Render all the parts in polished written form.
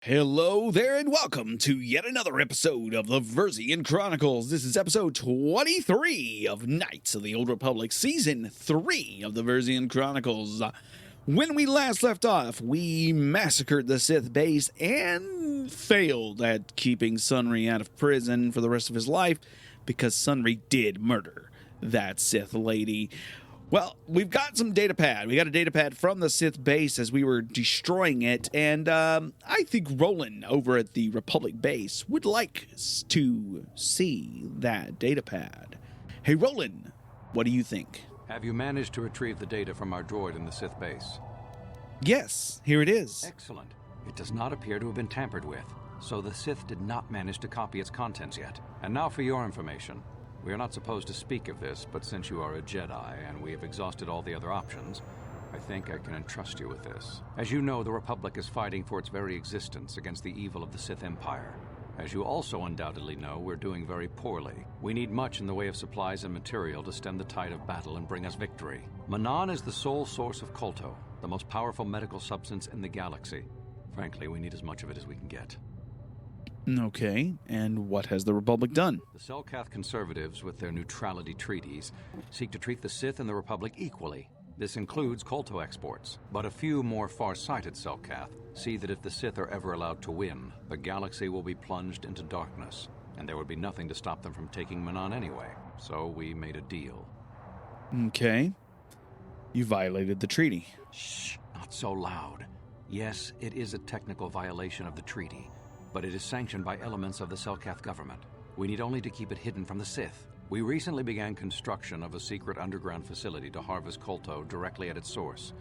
Hello there and welcome to yet another episode of the Versian Chronicles. This is episode 23 of Knights of the Old Republic, season 3 of the Versian Chronicles. When we last left off, we massacred the Sith base and failed at keeping Sunry out of prison for the rest of his life because Sunry did murder that Sith lady. Well, we've got some data pad. We got a data pad from the Sith base as we were destroying it, and I think Roland over at the Republic base would like to see that data pad. Hey, Roland, what do you think? Have you managed to retrieve the data from our droid in the Sith base? Yes, here it is. Excellent. It does not appear to have been tampered with, so the Sith did not manage to copy its contents yet. And now for your information. We are not supposed to speak of this, but since you are a Jedi and we have exhausted all the other options, I think I can entrust you with this. As you know, the Republic is fighting for its very existence against the evil of the Sith Empire. As you also undoubtedly know, we're doing very poorly. We need much in the way of supplies and material to stem the tide of battle and bring us victory. Manan is the sole source of Kolto, the most powerful medical substance in the galaxy. Frankly, we need as much of it as we can get. Okay, and what has the Republic done? The Selkath conservatives, with their neutrality treaties, seek to treat the Sith and the Republic equally. This includes Kolto exports, but a few more far-sighted Selkath see that if the Sith are ever allowed to win, the galaxy will be plunged into darkness, and there would be nothing to stop them from taking Manan anyway. So we made a deal. Okay. You violated the treaty. Shh, not so loud. Yes, it is a technical violation of the treaty, but it is sanctioned by elements of the Selkath government. We need only to keep it hidden from the Sith. We recently began construction of a secret underground facility to harvest Kolto directly at its source.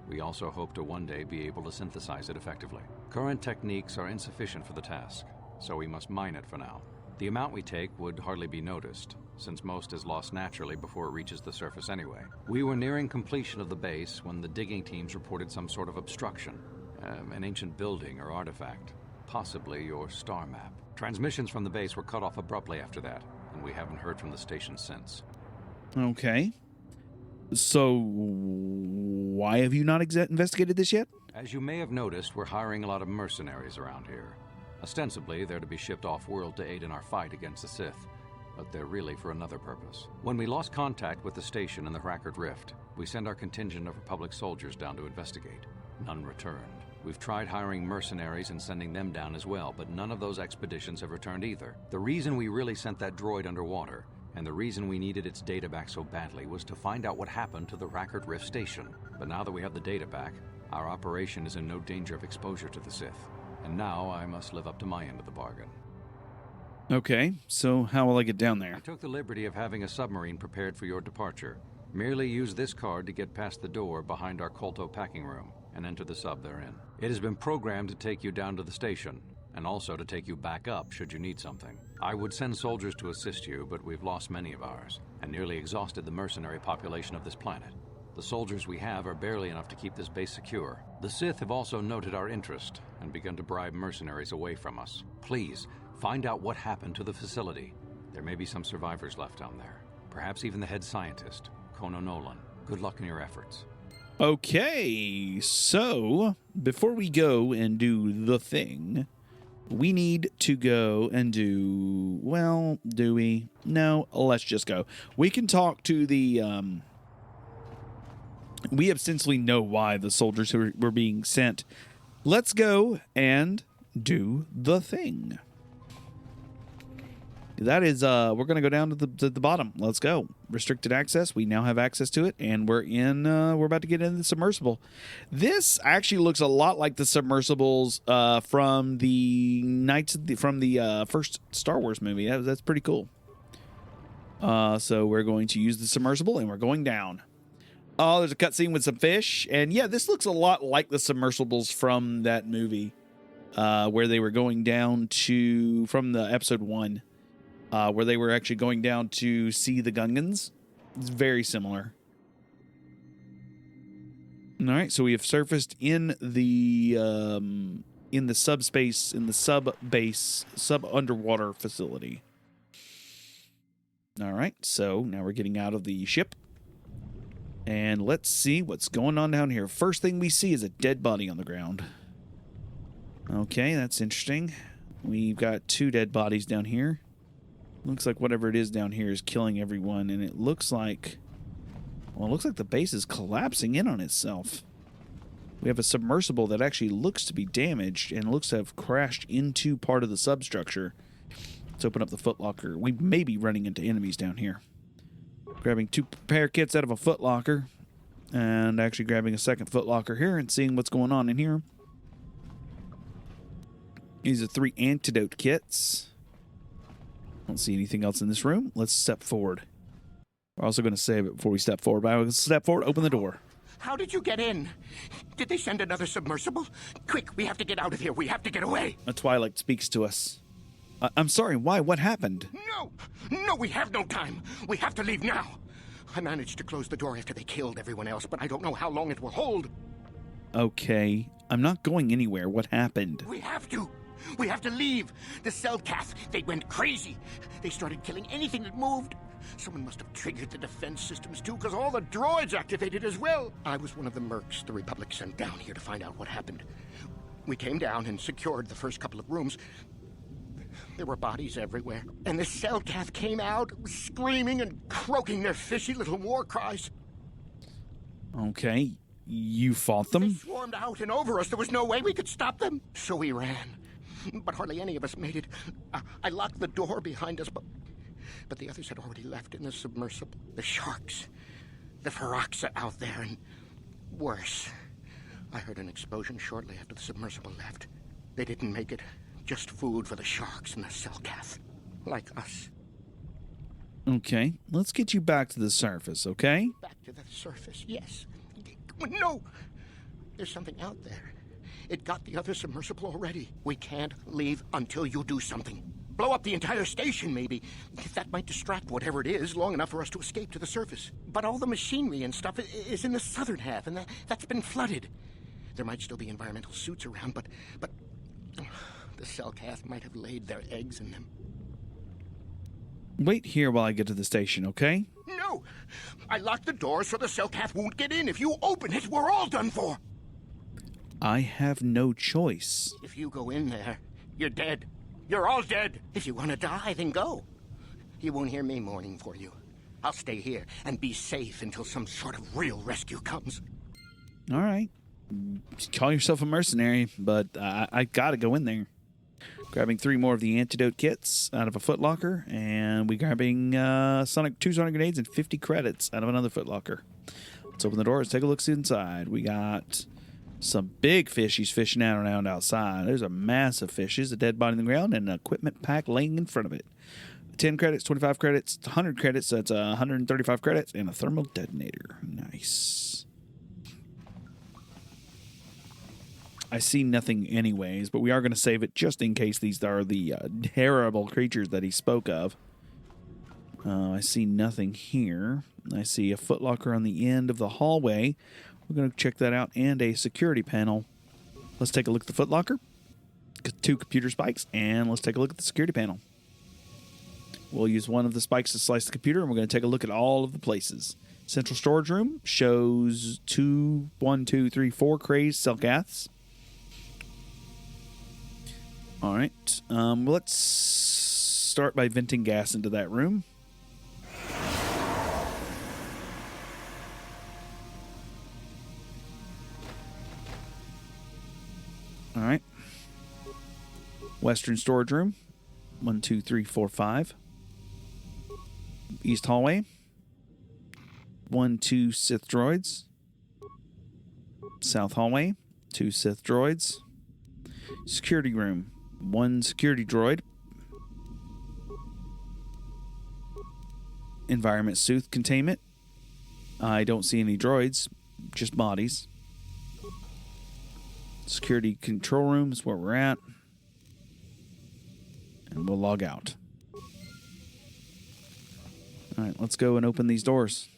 We also hope to one day be able to synthesize it effectively. Current techniques are insufficient for the task, so we must mine it for now. The amount we take would hardly be noticed, since most is lost naturally before it reaches the surface anyway. We were nearing completion of the base when the digging teams reported some sort of obstruction, an ancient building or artifact. Possibly your star map. Transmissions from the base were cut off abruptly after that, and we haven't heard from the station since. Okay. So, why have you not investigated this yet? As you may have noticed, we're hiring a lot of mercenaries around here. Ostensibly, they're to be shipped off-world to aid in our fight against the Sith, but they're really for another purpose. When we lost contact with the station in the Hrackard Rift, we sent our contingent of Republic soldiers down to investigate. None returned. We've tried hiring mercenaries and sending them down as well, but none of those expeditions have returned either. The reason we really sent that droid underwater, and the reason we needed its data back so badly, was to find out what happened to the Hrackard Rift station. But now that we have the data back, our operation is in no danger of exposure to the Sith. And now I must live up to my end of the bargain. Okay, so how will I get down there? I took the liberty of having a submarine prepared for your departure. Merely use this card to get past the door behind our Kolto packing room and enter the sub therein. It has been programmed to take you down to the station, and also to take you back up should you need something. I would send soldiers to assist you, but we've lost many of ours, and nearly exhausted the mercenary population of this planet. The soldiers we have are barely enough to keep this base secure. The Sith have also noted our interest, and begun to bribe mercenaries away from us. Please, find out what happened to the facility. There may be some survivors left down there. Perhaps even the head scientist, Kono Nolan. Good luck in your efforts. Okay, so before we go and do the thing, we need to go and do, well, do we? No, let's just go. We can talk to the, we essentially know why the soldiers who were being sent. Let's go and do the thing. That is, we're going to go down to the bottom. Let's go. Restricted access. We now have access to it, and we're about to get into the submersible. This actually looks a lot like the submersibles from the first Star Wars movie. That's pretty cool. So we're going to use the submersible, and we're going down. Oh, there's a cutscene with some fish, and yeah, this looks a lot like the submersibles from that movie, where they were going down to from the episode 1. Where they were actually going down to see the Gungans. It's very similar. All right, so we have surfaced in the subspace, in the sub-base, sub-underwater facility. All right, so now we're getting out of the ship. And let's see what's going on down here. First thing we see is a dead body on the ground. Okay, that's interesting. We've got 2 dead bodies down here. Looks like whatever it is down here is killing everyone, and it looks like... Well, it looks like the base is collapsing in on itself. We have a submersible that actually looks to be damaged and looks to have crashed into part of the substructure. Let's open up the footlocker. We may be running into enemies down here. Grabbing 2 repair kits out of a footlocker, and actually grabbing a second footlocker here and seeing what's going on in here. These are 3 antidote kits. Don't see anything else in this room. Let's step forward. We're also going to save it before we step forward. But I will step forward, open the door. How did you get in? Did they send another submersible? Quick, we have to get out of here. We have to get away. A Twilight speaks to us. I'm sorry, why? What happened? No, we have no time. We have to leave now. I managed to close the door after they killed everyone else, but I don't know how long it will hold. Okay, I'm not going anywhere. What happened? We have to. We have to leave. The Cellcath, they went crazy. They started killing anything that moved. Someone must have triggered the defense systems too, because all the droids activated as well. I was one of the mercs the Republic sent down here to find out what happened. We came down and secured the first couple of rooms. There were bodies everywhere. And the Cellcath came out, screaming and croaking their fishy little war cries. Okay, you fought them? They swarmed out and over us. There was no way we could stop them. So we ran. But hardly any of us made it. I locked the door behind us, but the others had already left in the submersible. The sharks. The Ferox are out there, and worse. I heard an explosion shortly after the submersible left. They didn't make it. Just food for the sharks and the Cellcath. Like us. Okay, let's get you back to the surface, okay? Back to the surface, yes. No! There's something out there. It got the other submersible already. We can't leave until you do something. Blow up the entire station, maybe. That might distract whatever it is long enough for us to escape to the surface. But all the machinery and stuff is in the southern half, and that's been flooded. There might still be environmental suits around, but the Cellcath might have laid their eggs in them. Wait here while I get to the station, okay? No! I locked the door so the Cellcath won't get in. If you open it, we're all done for. I have no choice. If you go in there, you're dead. You're all dead. If you want to die, then go. You won't hear me mourning for you. I'll stay here and be safe until some sort of real rescue comes. All right. Call yourself a mercenary, but I gotta go in there. Grabbing 3 more of the antidote kits out of a footlocker, and we grabbing 2 sonic grenades and 50 credits out of another footlocker. Let's open the door. Let's take a look inside. We got some big fishies fishing out around outside. There's a massive fishes, a dead body on the ground, and an equipment pack laying in front of it. 10 credits, 25 credits, 100 credits, so that's 135 credits, and a thermal detonator. Nice. I see nothing anyways, but we are going to save it just in case these are the terrible creatures that he spoke of. I see nothing here. I see a footlocker on the end of the hallway. We're going to check that out, and a security panel. Let's take a look at the footlocker. 2 computer spikes, and let's take a look at the security panel. We'll use one of the spikes to slice the computer, and we're going to take a look at all of the places. Central storage room shows 4 crazed Cellcaths. All right, let's start by venting gas into that room. All right. Western storage room. 1, 2, 3, 4, 5. East hallway. 1, 2 Sith droids. South hallway. 2 Sith droids. Security room. 1 security droid. Environment Sooth containment. I don't see any droids, just bodies. Security control room is where we're at. And we'll log out. All right, let's go and open these doors.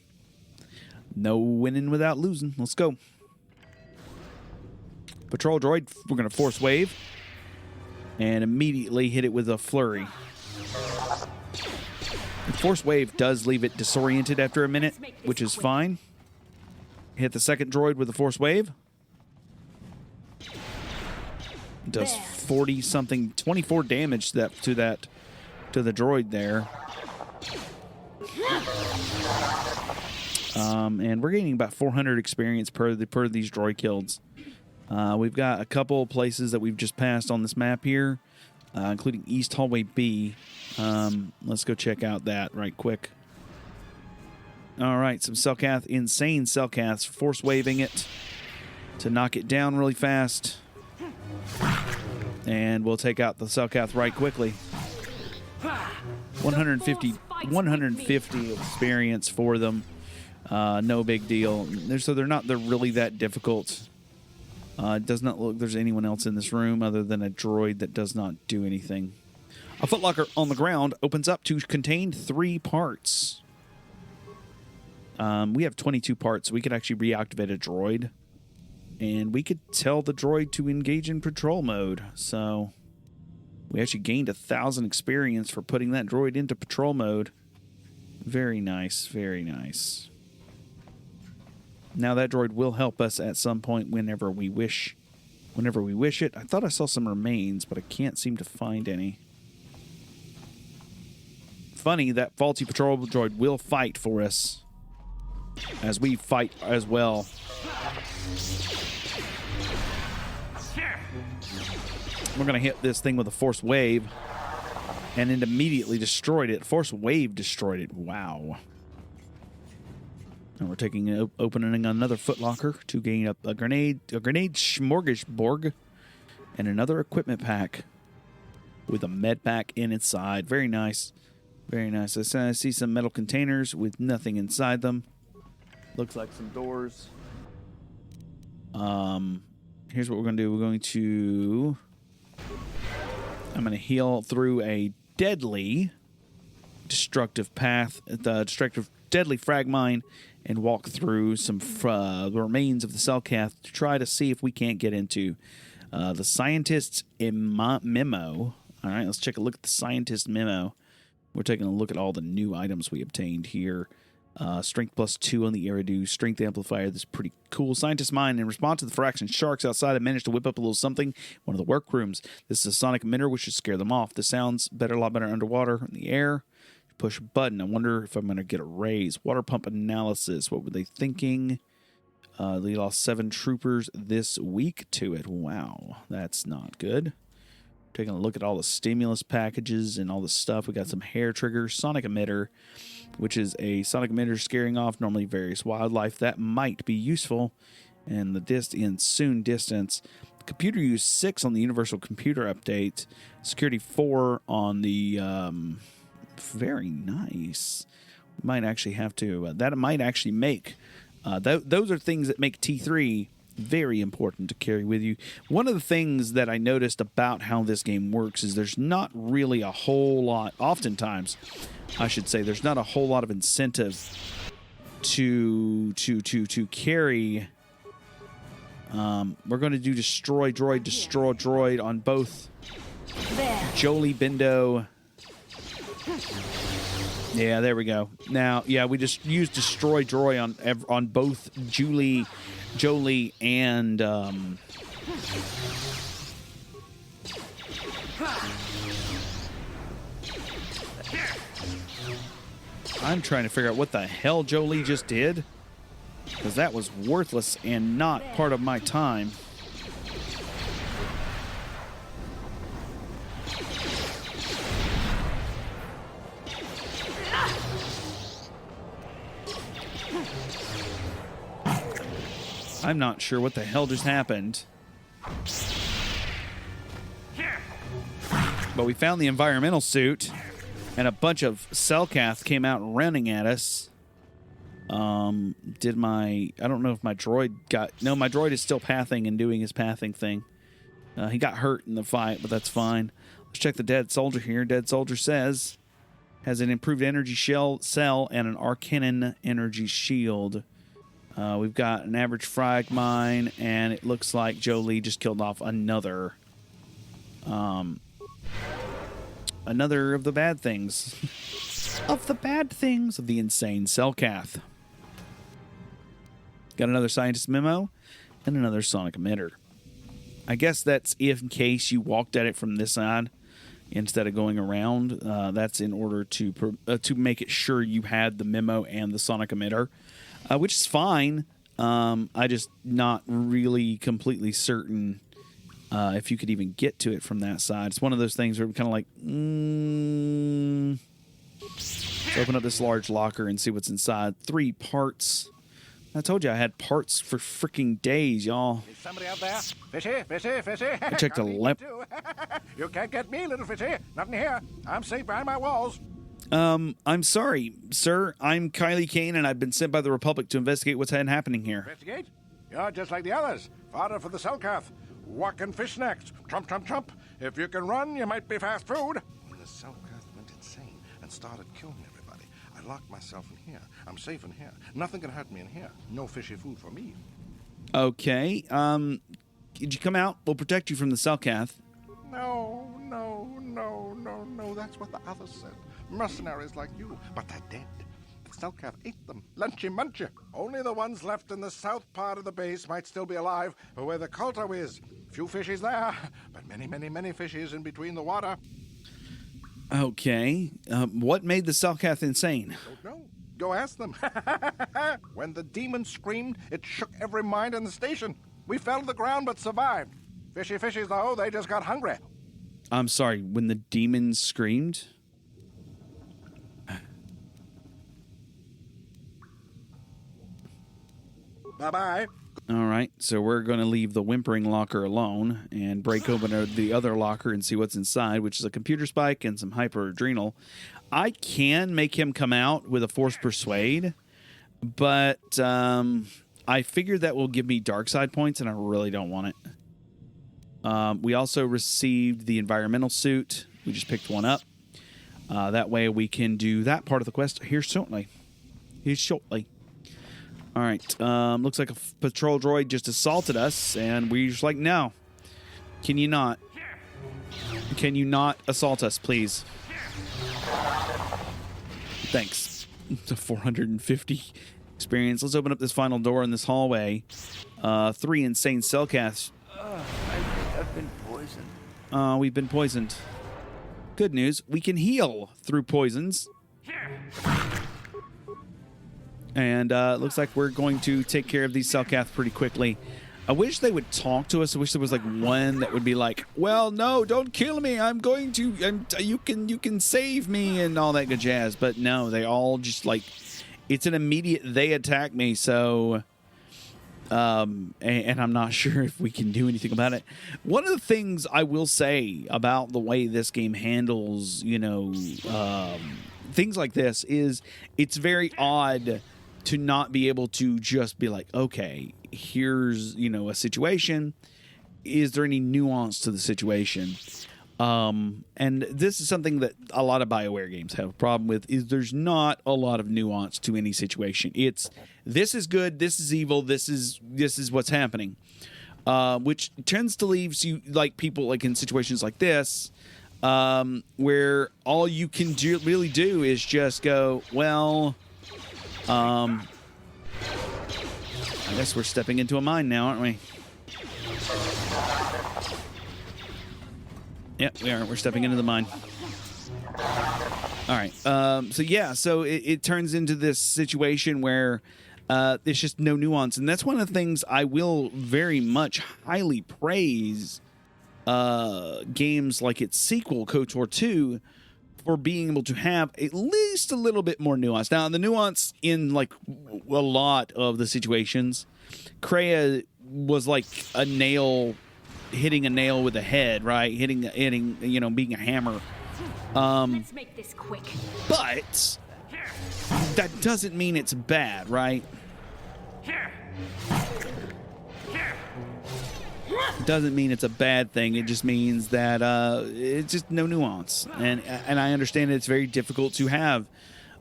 No winning without losing. Let's go. Patrol droid, we're going to force wave. And immediately hit it with a flurry. The force wave does leave it disoriented after a minute, which is fine. Hit the second droid with the force wave. Does 40 something, 24 damage to the droid there. And we're gaining about 400 experience per these droid kills. We've got a couple places that we've just passed on this map here, including East Hallway B. Let's go check out that right quick. All right, some Selkath, insane Selkaths, force waving it to knock it down really fast. And we'll take out the Selkath right quickly. 150 experience for them. No big deal. They're really that difficult. It does not look there's anyone else in this room other than a droid that does not do anything. A footlocker on the ground opens up to contain 3 parts. We have 22 parts. So we could actually reactivate a droid. And we could tell the droid to engage in patrol mode. So we actually gained 1,000 experience for putting that droid into patrol mode. Very nice, very nice. Now that droid will help us at some point whenever we wish it. I thought I saw some remains, but I can't seem to find any. Funny, that faulty patrol droid will fight for us as we fight as well. We're going to hit this thing with a force wave, and it immediately destroyed it. Force wave destroyed it. Wow. And we're opening another footlocker to gain up a grenade smorgasbord, and another equipment pack with a med pack inside. Very nice. Very nice. I see some metal containers with nothing inside them. Looks like some doors. Here's what we're going to do. I'm going to heal through a deadly destructive path, the deadly frag mine, and walk through some the remains of the Selkath to try to see if we can't get into the scientist's memo. All right, let's take a look at the scientist memo. We're taking a look at all the new items we obtained here. Strength +2 on the Eridu. Strength amplifier. This is pretty cool. Scientist mind. In response to the fraction sharks outside, I managed to whip up a little something in one of the workrooms. This is a sonic emitter, which should scare them off. This sounds better, a lot better underwater. In the air. Push a button. I wonder if I'm going to get a raise. Water pump analysis. What were they thinking? They lost 7 troopers this week to it. Wow. That's not good. Taking a look at all the stimulus packages and all the stuff. We got some hair triggers, sonic emitter, which is a sonic emitter scaring off normally various wildlife. That might be useful in soon distance. Computer use 6 on the Universal Computer Update. Security 4 on the... very nice. Might actually have to... that might actually make... those are things that make T3 very important to carry with you. One of the things that I noticed about how this game works is there's not really a whole lot... Oftentimes, I should say, there's not a whole lot of incentive to carry... we're going to do destroy droid on both Jolie Bindo... Yeah, there we go. Now, yeah, we just used destroy droid on both Jolie and I'm trying to figure out what the hell Jolie just did, because that was worthless and not part of my time. I'm not sure what the hell just happened. But we found the environmental suit, and a bunch of Selkath came out running at us. I don't know if my droid got... No, my droid is still pathing and doing his pathing thing. He got hurt in the fight, but that's fine. Let's check the dead soldier here. Dead soldier says, has an improved energy cell and an Arcanon energy shield. We've got an average frag mine, and it looks like Jolie just killed off another of the bad things. Of the insane Selkath. Got another scientist memo and another sonic emitter. I guess that's in case you walked at it from this side instead of going around. That's in order to make it sure you had the memo and the sonic emitter, which is fine. I just not really completely certain if you could even get to it from that side. It's one of those things where we're kind of like, let's open up this large locker and see what's inside. 3 parts. I told you I had parts for freaking days, y'all. Is somebody out there? Fishy, fishy, fishy. I checked a lamp. You can't get me, little fishy. Not in here. I'm safe behind my walls. I'm sorry, sir. I'm Kylie Kane, and I've been sent by the Republic to investigate what's happening here. Investigate? You're just like the others. Fodder for the Selkath. Walking fish snacks. Trump, trump, trump. If you can run, you might be fast food. When the Selkath went insane and started killing everybody, I locked myself in here. I'm safe in here. Nothing can hurt me in here. No fishy food for me. Okay. Could you come out? We'll protect you from the Selkath. No. That's what the others said. Mercenaries like you, but they're dead. The Selkath ate them. Lunchy munchy. Only the ones left in the south part of the base might still be alive, where the Culto is. Few fishies there, but many, many, many fishies in between the water. Okay. What made the Selkath insane? Don't know. Go ask them. When the demon screamed, it shook every mind in the station. We fell to the ground but survived. Fishy fishies, though, they just got hungry. I'm sorry, when the demons screamed? Bye-bye. All right, so we're going to leave the whimpering locker alone and break open the other locker and see what's inside, which is a computer spike and some hyper-adrenal. I can make him come out with a force persuade, but I figured that will give me dark side points, and I really don't want it. We also received the environmental suit. We just picked one up. That way we can do that part of the quest here shortly. All right. Looks like a patrol droid just assaulted us, and we're just like, no. Can you not? Can you not assault us, please? Thanks. The 450 experience. Let's open up this final door in this hallway. 3 insane Selkaths. I've been poisoned. We've been poisoned. Good news. We can heal through poisons. And it looks like we're going to take care of these Selkath pretty quickly. I wish they would talk to us. I wish there was like one that would be like, "Well, no, don't kill me. I'm going to. You can save me," and all that good jazz. But no, they all just like, it's an immediate. They attack me, so. And I'm not sure if we can do anything about it. One of the things I will say about the way this game handles, things like this is it's very odd to not be able to just be like, okay, here's, a situation. Is there any nuance to the situation? And this is something that a lot of BioWare games have a problem with, is there's not a lot of nuance to any situation. It's, this is good, this is evil, this is what's happening. Which tends to leave you, like, people like in situations like this, where all you can really do is just go, well, I guess we're stepping into a mine now, aren't we? Yep, we are. We're stepping into the mine. All right. So it turns into this situation where there's just no nuance. And that's one of the things I will very much highly praise games like its sequel, KOTOR 2, for being able to have at least a little bit more nuance. Now, the nuance in like a lot of the situations, Kreia was like a nail, hitting a nail with a head, right? Hitting, being a hammer. Let's make this quick. But that doesn't mean it's bad, right? It doesn't mean it's a bad thing. It just means that it's just no nuance. And I understand it's very difficult to have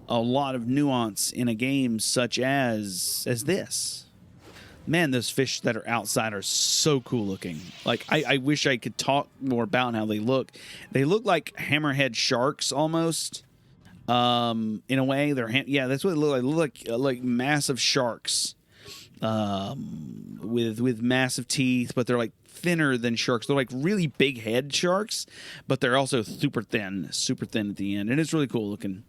a lot of nuance in a game such as this. Man, those fish that are outside are so cool looking. Like, I wish I could talk more about how they look. They look like hammerhead sharks almost. In a way, that's what they look like. They look like massive sharks. with massive teeth, but they're like thinner than sharks. They're like really big head sharks, but they're also super thin at the end, and it's really cool looking.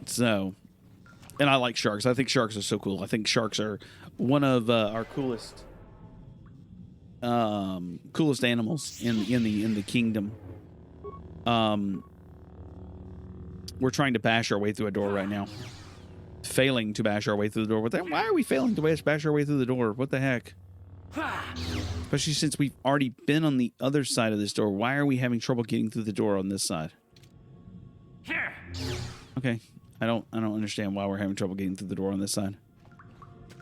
So, and I like sharks. I think sharks are so cool. I think sharks are one of our coolest animals in the kingdom. We're trying to bash our way through a door right now. Failing to bash our way through the door. Why are we failing to bash our way through the door? What the heck? Especially since we've already been on the other side of this door. Why are we having trouble getting through the door on this side? Okay. I don't understand why we're having trouble getting through the door on this side.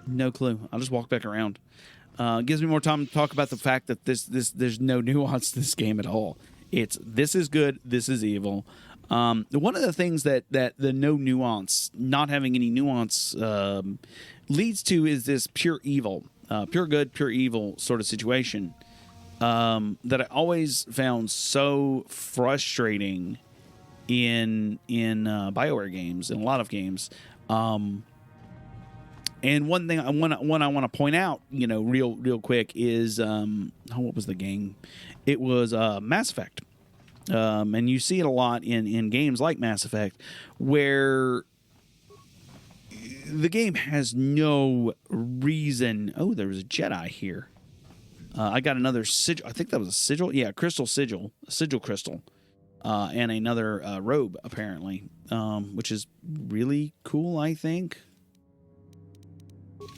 No clue. I'll just walk back around. Gives me more time to talk about the fact that there's no nuance to this game at all. This is good, this is evil. One of the things that the no nuance, not having any nuance, leads to is this pure evil, pure good, pure evil sort of situation that I always found so frustrating in BioWare games, in a lot of games. And one thing I want to point out, real quick is what was the game? It was Mass Effect. And you see it a lot in games like Mass Effect, where the game has no reason. Oh, there was a Jedi here. I got another sigil. I think that was a sigil. Yeah, crystal sigil, a sigil crystal, and another robe apparently, which is really cool. I think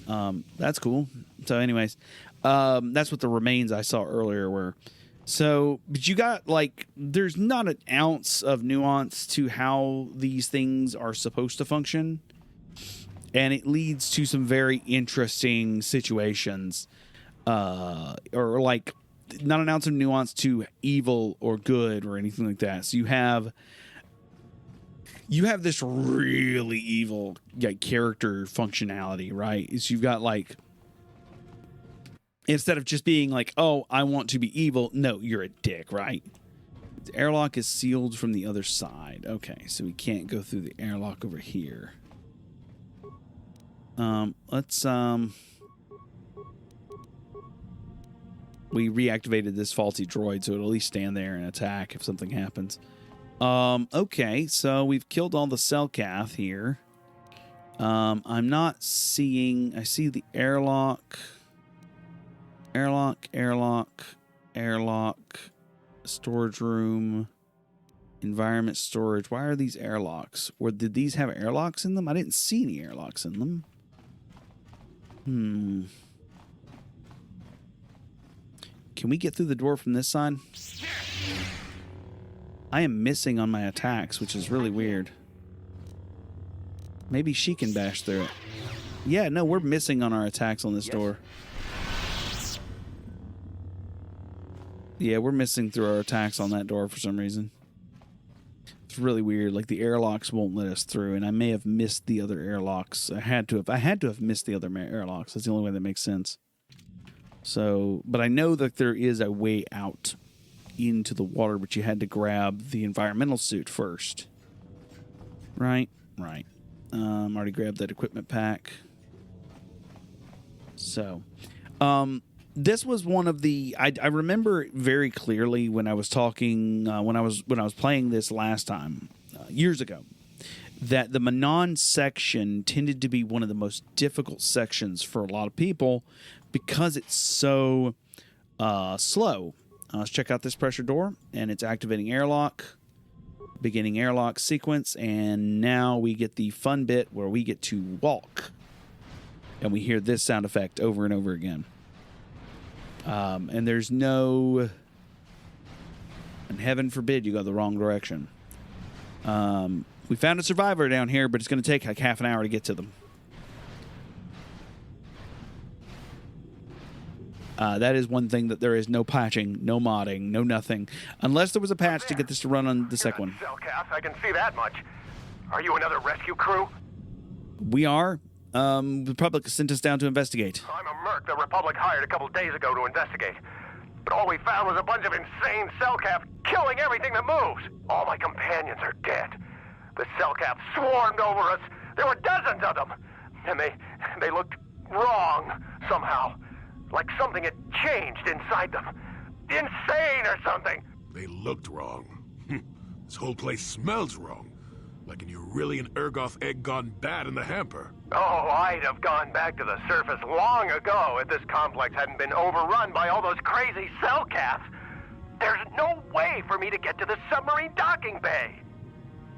that's cool. So, anyways, that's what the remains I saw earlier were. So, but you got, there's not an ounce of nuance to how these things are supposed to function. And it leads to some very interesting situations. Or, not an ounce of nuance to evil or good or anything like that. So you have this really evil character functionality, right? So you've got, instead of just being like, oh, I want to be evil. No, you're a dick, right? The airlock is sealed from the other side. Okay, so we can't go through the airlock over here. Let's we reactivated this faulty droid, so it'll at least stand there and attack if something happens. Okay, so we've killed all the Selkath here. I'm not seeing... I see the airlock... Airlock, storage room, environment storage. Why are these airlocks? Or did these have airlocks in them? I didn't see any airlocks in them. Can we get through the door from this side? I am missing on my attacks, which is really weird. Maybe she can bash through it. Yeah, no, we're missing on our attacks on this door. Yeah, we're missing through our attacks on that door for some reason. It's really weird. The airlocks won't let us through, and I may have missed the other airlocks. I had to have missed the other airlocks. That's the only way that makes sense. So, but I know that there is a way out into the water, but you had to grab the environmental suit first. Right. Already grabbed that equipment pack. So, this was one of the... I remember very clearly when I was talking when I was playing this last time years ago, that the Manon section tended to be one of the most difficult sections for a lot of people because it's so slow. Let's check out this pressure door, and it's activating airlock, beginning airlock sequence, and now we get the fun bit where we get to walk, and we hear this sound effect over and over again. And there's no... And heaven forbid you go the wrong direction. We found a survivor down here, but it's going to take half an hour to get to them. That is one thing that there is no patching, no modding, no nothing. Unless there was a patch to get this to run on the second one. Selkath, I can see that much. Are you another rescue crew? We are. The Republic sent us down to investigate. I'm a merc the Republic hired a couple days ago to investigate. But all we found was a bunch of insane Selkath killing everything that moves. All my companions are dead. The Selkath swarmed over us. There were dozens of them. and they looked wrong somehow. Like something had changed inside them. Insane or something. They looked wrong. This whole place smells wrong. Like an Aurelian Ergoth egg gone bad in the hamper. Oh, I'd have gone back to the surface long ago if this complex hadn't been overrun by all those crazy cell cats. There's no way for me to get to the submarine docking bay.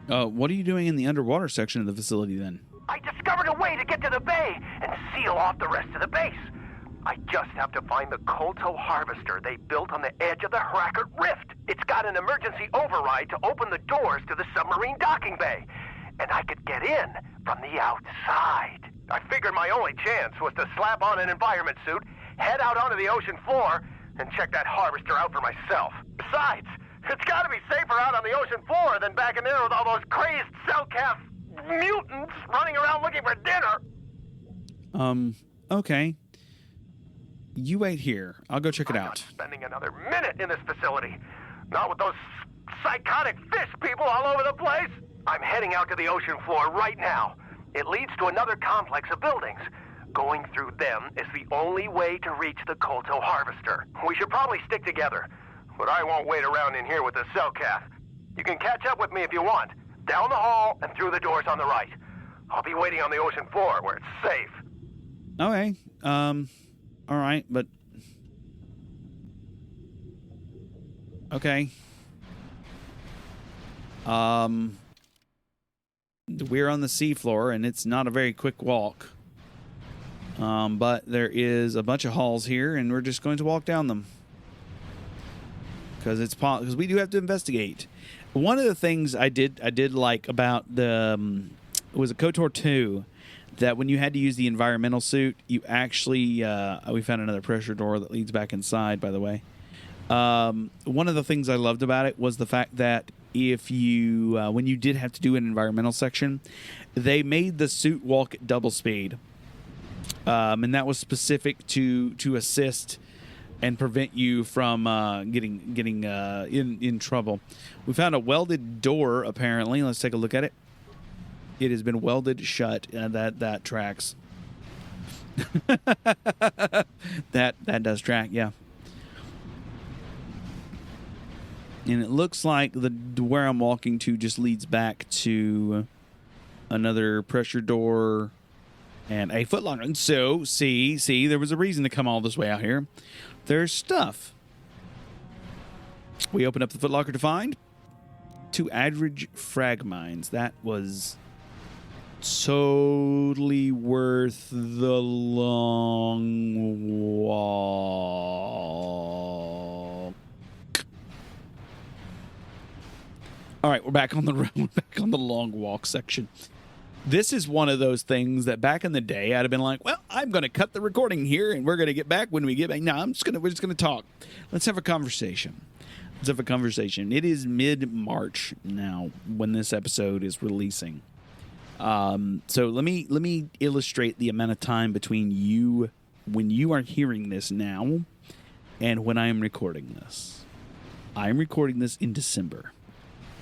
What are you doing in the underwater section of the facility then? I discovered a way to get to the bay and seal off the rest of the base. I just have to find the Kolto harvester they built on the edge of the Hrackert Rift. It's got an emergency override to open the doors to the submarine docking bay. And I could get in from the outside. I figured my only chance was to slap on an environment suit, head out onto the ocean floor, and check that harvester out for myself. Besides, it's gotta be safer out on the ocean floor than back in there with all those crazed cell-calf mutants running around looking for dinner. Okay. You wait here. I'll go check it out. I'm not spending another minute in this facility. Not with those psychotic fish people all over the place. I'm heading out to the ocean floor right now. It leads to another complex of buildings. Going through them is the only way to reach the Kolto harvester. We should probably stick together, but I won't wait around in here with the cell calf. You can catch up with me if you want. Down the hall and through the doors on the right. I'll be waiting on the ocean floor where it's safe. Okay. All right, but... Okay. We're on the seafloor, and it's not a very quick walk. But there is a bunch of halls here, and we're just going to walk down them. Because we do have to investigate. One of the things I did like about the... it was a KOTOR 2... that when you had to use the environmental suit, you actually... we found another pressure door that leads back inside, by the way. One of the things I loved about it was the fact that if you... when you did have to do an environmental section, they made the suit walk at double speed. And that was specific to assist and prevent you from getting in trouble. We found a welded door, apparently. Let's take a look at it. It has been welded shut. That tracks. that does track, yeah. And it looks like where I'm walking to just leads back to another pressure door and a footlocker. And so, see, there was a reason to come all this way out here. There's stuff. We open up the footlocker to find 2 average frag mines. That was totally worth the long walk. All right, we're back on the road. We're back on the long walk section. This is one of those things that back in the day I'd have been like, well, I'm going to cut the recording here and we're going to get back when we get back. No, we're just going to talk. Let's have a conversation. It is mid-March now when this episode is releasing. So let me illustrate the amount of time between you when you are hearing this now and when I am recording this. I am recording this in December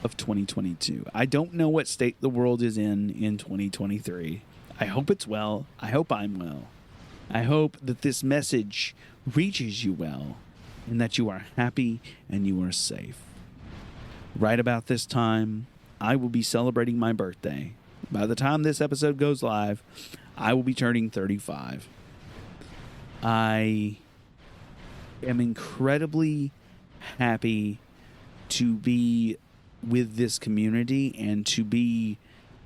of 2022. I don't know what state the world is in 2023. I hope it's well. I hope I'm well. I hope that this message reaches you well and that you are happy and you are safe. Right about this time, I will be celebrating my birthday. By the time this episode goes live, I will be turning 35. I am incredibly happy to be with this community and to be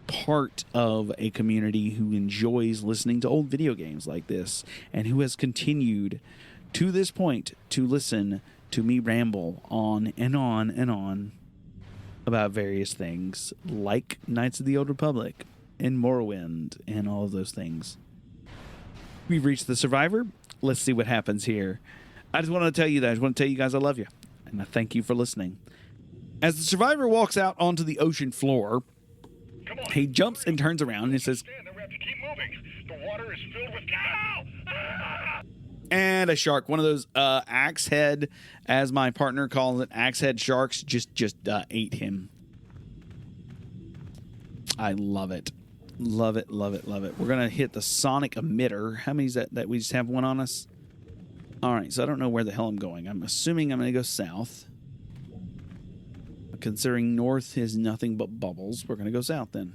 part of a community who enjoys listening to old video games like this and who has continued to this point to listen to me ramble on and on and on about various things like Knights of the Old Republic and Morrowind and all of those things. We've reached the Survivor. Let's see what happens here. I just want to tell you that. I just want to tell you guys I love you. And I thank you for listening. As the Survivor walks out onto the ocean floor, he jumps and turns around and he says, The water is filled with and a shark, one of those axe head, as my partner calls it, axe head sharks, just ate him. I love it. Love it, love it, love it. We're going to hit the sonic emitter. How many is that we just have one on us? All right, so I don't know where the hell I'm going. I'm assuming I'm going to go south. Considering north is nothing but bubbles, we're going to go south then.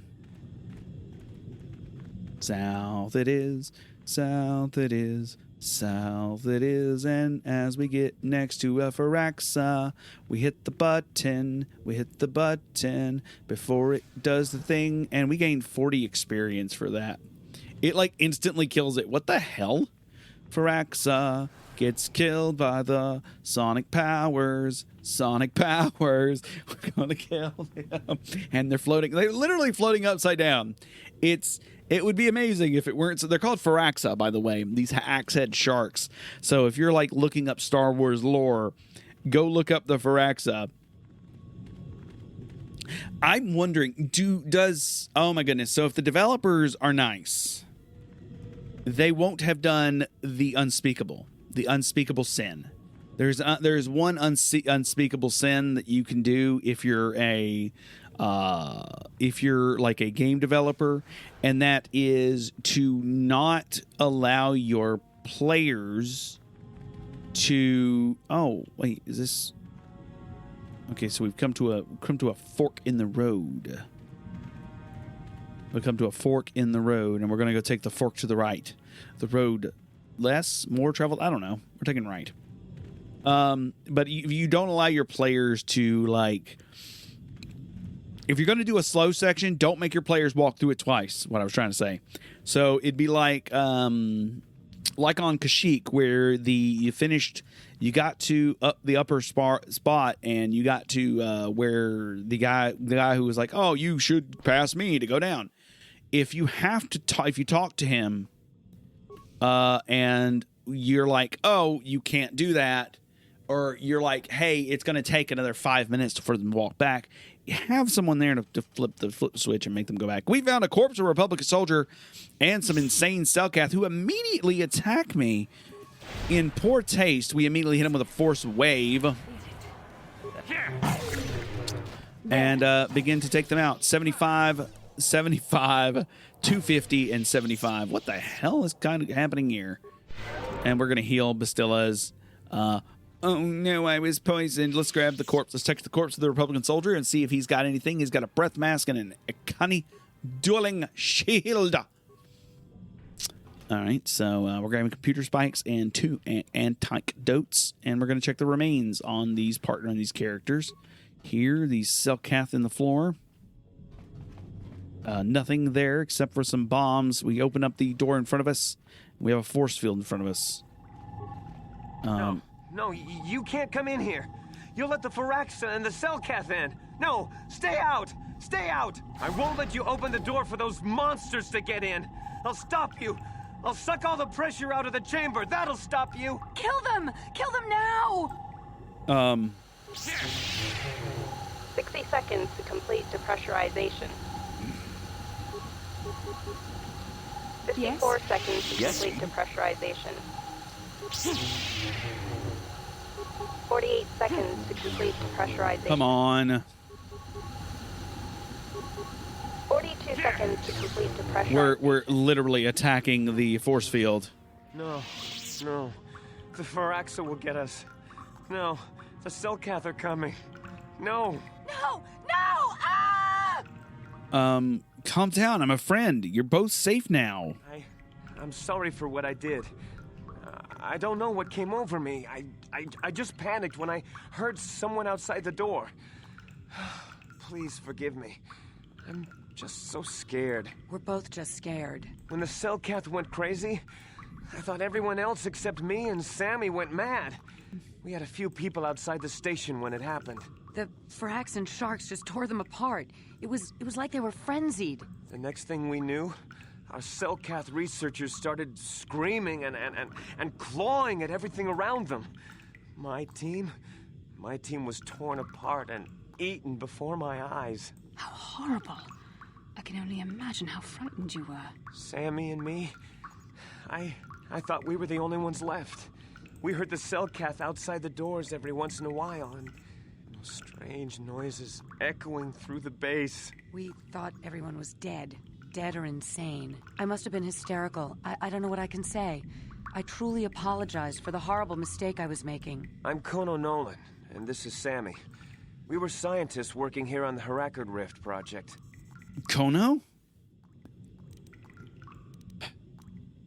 South it is, south it is, south it is, and as we get next to a Firaxa, we hit the button before it does the thing, and we gain 40 experience for that. It like instantly kills it. What the hell? Firaxa gets killed by the sonic powers. Sonic powers. We're gonna kill them. And they're floating. They're literally floating upside down. It would be amazing if it weren't. So they're called Firaxa, by the way. These axe-head sharks. So if you're like looking up Star Wars lore, go look up the Firaxa. I'm wondering, oh my goodness. So if the developers are nice, they won't have done the unspeakable sin. There's one unspeakable sin that you can do if you're like a game developer, and that is to not allow your players to. Oh wait, is this? Okay, so we've come to a fork in the road. We've come to a fork in the road, and we're going to go take the fork to the right. The road more traveled. I don't know. We're taking right. But you don't allow your players to, like, if you're going to do a slow section, don't make your players walk through it twice. What I was trying to say. So it'd be like on Kashyyyk, where you got to up the upper spot, and you got to where the guy who was like, "Oh, you should pass me to go down." If you have to if you talk to him, and you're like, "Oh, you can't do that," or you're like, "Hey, it's going to take another 5 minutes for them to walk back," you have someone there to flip the switch and make them go back. We found a corpse of a Republican soldier and some insane Selkath who immediately attack me. In poor taste, we immediately hit him with a force wave and begin to take them out. 75, 250, and 75. What the hell is kind of happening here? And we're going to heal Bastilla's. Oh no, I was poisoned. Let's grab the corpse. Let's check the corpse of the Republican soldier and see if he's got anything. He's got a breath mask and a cunny dueling shield. All right, so we're grabbing computer spikes and 2 antidotes, and we're going to check the remains on these characters. Here, these Selkath in the floor. Nothing there except for some bombs. We open up the door in front of us. We have a force field in front of us. No, you can't come in here. You'll let the Firaxa and the Selkath in. No, stay out! Stay out! I won't let you open the door for those monsters to get in. I'll stop you. I'll suck all the pressure out of the chamber. That'll stop you. Kill them! Kill them now! 60 seconds to complete depressurization. 54 seconds to complete depressurization. 48 seconds to complete depressurization. Come on. 42 seconds to complete depressurization. We're literally attacking the force field. No. The Firaxa will get us. No, the Selkath are coming. No! Ah! Calm down. I'm a friend. You're both safe now. I'm sorry for what I did. I don't know what came over me. I just panicked when I heard someone outside the door. Please forgive me. I'm just so scared. We're both just scared. When the Selkath went crazy, I thought everyone else except me and Sammy went mad. We had a few people outside the station when it happened. The Firax and sharks just tore them apart. It was like they were frenzied. The next thing we knew, our Selkath researchers started screaming and clawing at everything around them. My team was torn apart and eaten before my eyes. How horrible. I can only imagine how frightened you were. Sammy and me, I thought we were the only ones left. We heard the Selkath outside the doors every once in a while, and strange noises echoing through the base. We thought everyone was dead. dead or insane. I must have been hysterical. I don't know what I can say. I truly apologize for the horrible mistake I was making. I'm Kono Nolan, and this is Sammy. We were scientists working here on the Harakard Rift project. Kono?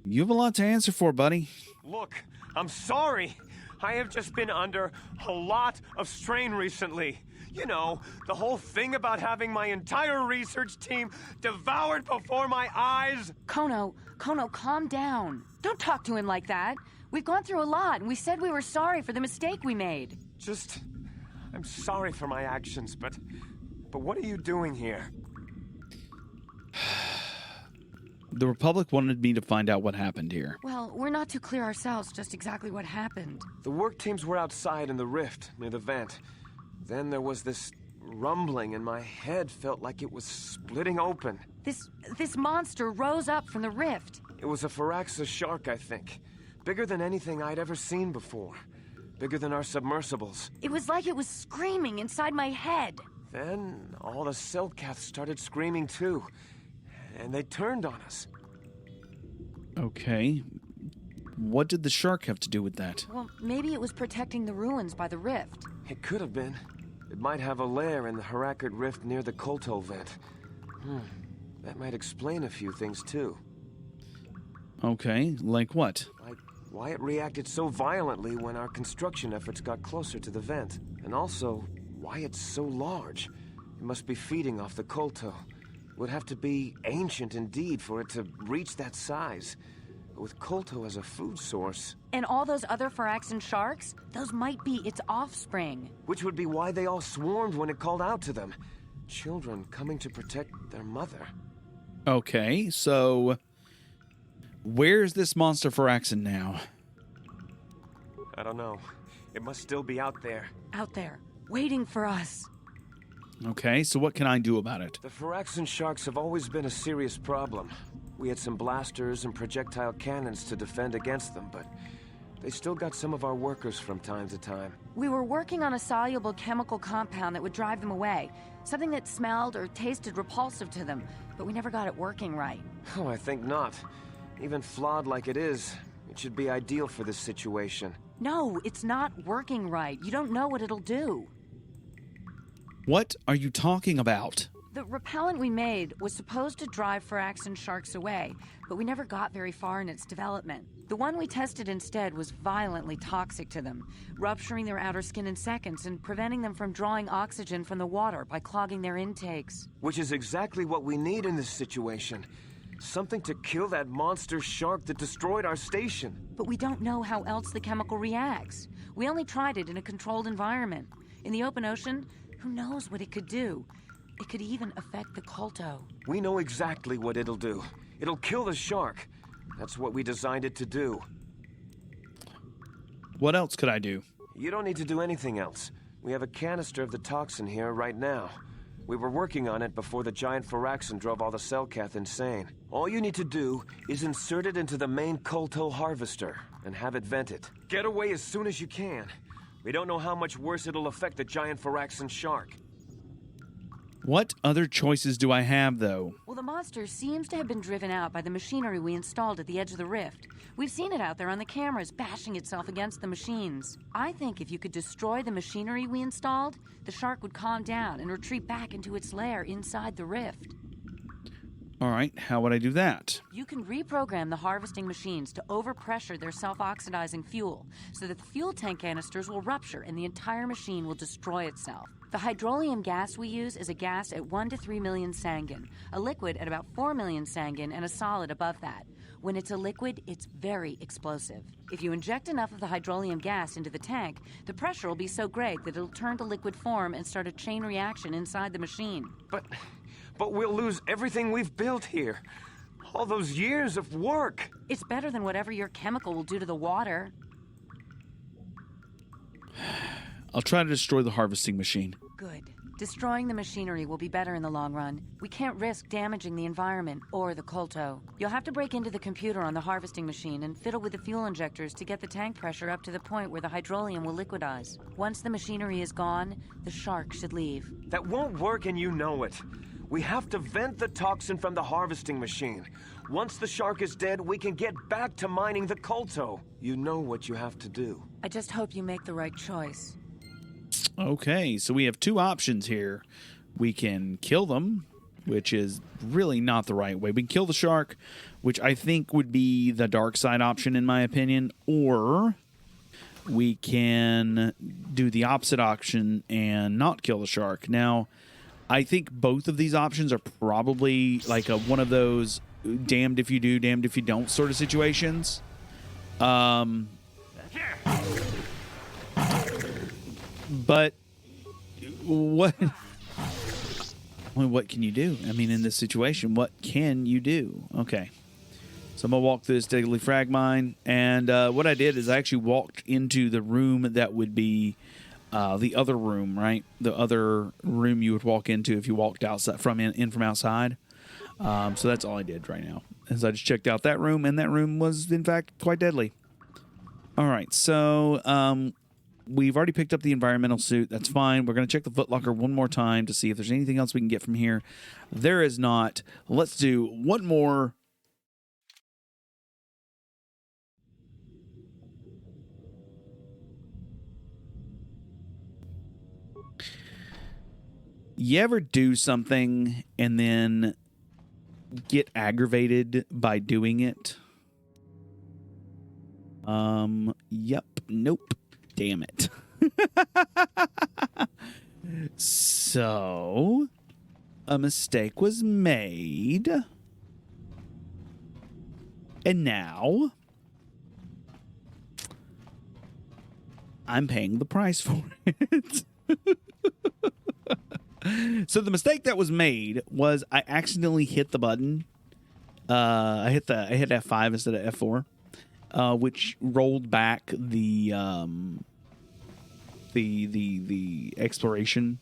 You have a lot to answer for, buddy. Look, I'm sorry. I have just been under a lot of strain recently. You know, the whole thing about having my entire research team devoured before my eyes. Kono, calm down. Don't talk to him like that. We've gone through a lot, and we said we were sorry for the mistake we made. I'm sorry for my actions, but what are you doing here? The Republic wanted me to find out what happened here. Well, we're not too clear ourselves just exactly what happened. The work teams were outside in the rift, near the vent. Then there was this rumbling, and my head felt like it was splitting open. This monster rose up from the rift. It was a Firaxa shark, I think. Bigger than anything I'd ever seen before. Bigger than our submersibles. It was like it was screaming inside my head. Then all the Selkaths started screaming too. And they turned on us. Okay. What did the shark have to do with that? Well, maybe it was protecting the ruins by the rift. It could have been. It might have a lair in the Harakard Rift near the Kolto vent. That might explain a few things too. Okay, like what? Like why it reacted so violently when our construction efforts got closer to the vent. And also, why it's so large. It must be feeding off the Kolto. It would have to be ancient indeed for it to reach that size. With Kolto as a food source. And all those other Firaxan sharks? Those might be its offspring. Which would be why they all swarmed when it called out to them. Children coming to protect their mother. Okay, so where's this monster Firaxan now? I don't know. It must still be out there. Out there, waiting for us. Okay, so what can I do about it? The Firaxan sharks have always been a serious problem. We had some blasters and projectile cannons to defend against them, but they still got some of our workers from time to time. We were working on a soluble chemical compound that would drive them away. Something that smelled or tasted repulsive to them, but we never got it working right. Oh, I think not. Even flawed like it is, it should be ideal for this situation. No, it's not working right. You don't know what it'll do. What are you talking about? The repellent we made was supposed to drive Firaxan sharks away, but we never got very far in its development. The one we tested instead was violently toxic to them, rupturing their outer skin in seconds and preventing them from drawing oxygen from the water by clogging their intakes. Which is exactly what we need in this situation. Something to kill that monster shark that destroyed our station. But we don't know how else the chemical reacts. We only tried it in a controlled environment. In the open ocean, who knows what it could do? It could even affect the Kolto. We know exactly what it'll do. It'll kill the shark. That's what we designed it to do. What else could I do? You don't need to do anything else. We have a canister of the toxin here right now. We were working on it before the giant Firaxan drove all the Selkath insane. All you need to do is insert it into the main Kolto harvester and have it vented. Get away as soon as you can. We don't know how much worse it'll affect the giant Firaxan shark. What other choices do I have, though? Well, the monster seems to have been driven out by the machinery we installed at the edge of the rift. We've seen it out there on the cameras, bashing itself against the machines. I think if you could destroy the machinery we installed, the shark would calm down and retreat back into its lair inside the rift. All right, how would I do that? You can reprogram the harvesting machines to overpressure their self-oxidizing fuel so that the fuel tank canisters will rupture and the entire machine will destroy itself. The hydrolium gas we use is a gas at 1 to 3 million sangin, a liquid at about 4 million sangin, and a solid above that. When it's a liquid, it's very explosive. If you inject enough of the hydrolium gas into the tank, the pressure will be so great that it'll turn to liquid form and start a chain reaction inside the machine. But we'll lose everything we've built here. All those years of work. It's better than whatever your chemical will do to the water. I'll try to destroy the harvesting machine. Good. Destroying the machinery will be better in the long run. We can't risk damaging the environment or the Kolto. You'll have to break into the computer on the harvesting machine and fiddle with the fuel injectors to get the tank pressure up to the point where the hydrolium will liquidize. Once the machinery is gone, the shark should leave. That won't work and you know it. We have to vent the toxin from the harvesting machine. Once the shark is dead, we can get back to mining the Kolto. You know what you have to do. I just hope you make the right choice. Okay, so we have two options here. We can kill them, which is really not the right way. We can kill the shark, which I think would be the dark side option in my opinion, or we can do the opposite option and not kill the shark. Now, I think both of these options are probably like one of those damned if you do, damned if you don't sort of situations. But what can you do? I mean, in this situation, what can you do? Okay. So I'm going to walk through this deadly frag mine. And what I did is I actually walked into the room that would be the other room, right? The other room you would walk into if you walked outside from outside. So that's all I did right now. Is I just checked out that room, and that room was, in fact, quite deadly. All right. So we've already picked up the environmental suit. That's fine. We're going to check the footlocker one more time to see if there's anything else we can get from here. There is not. Let's do one more. You ever do something and then get aggravated by doing it? Yep. Nope. Damn it. So, a mistake was made. And now, I'm paying the price for it. So the mistake that was made was I accidentally hit the button. I hit F5 instead of F4. Which rolled back the exploration,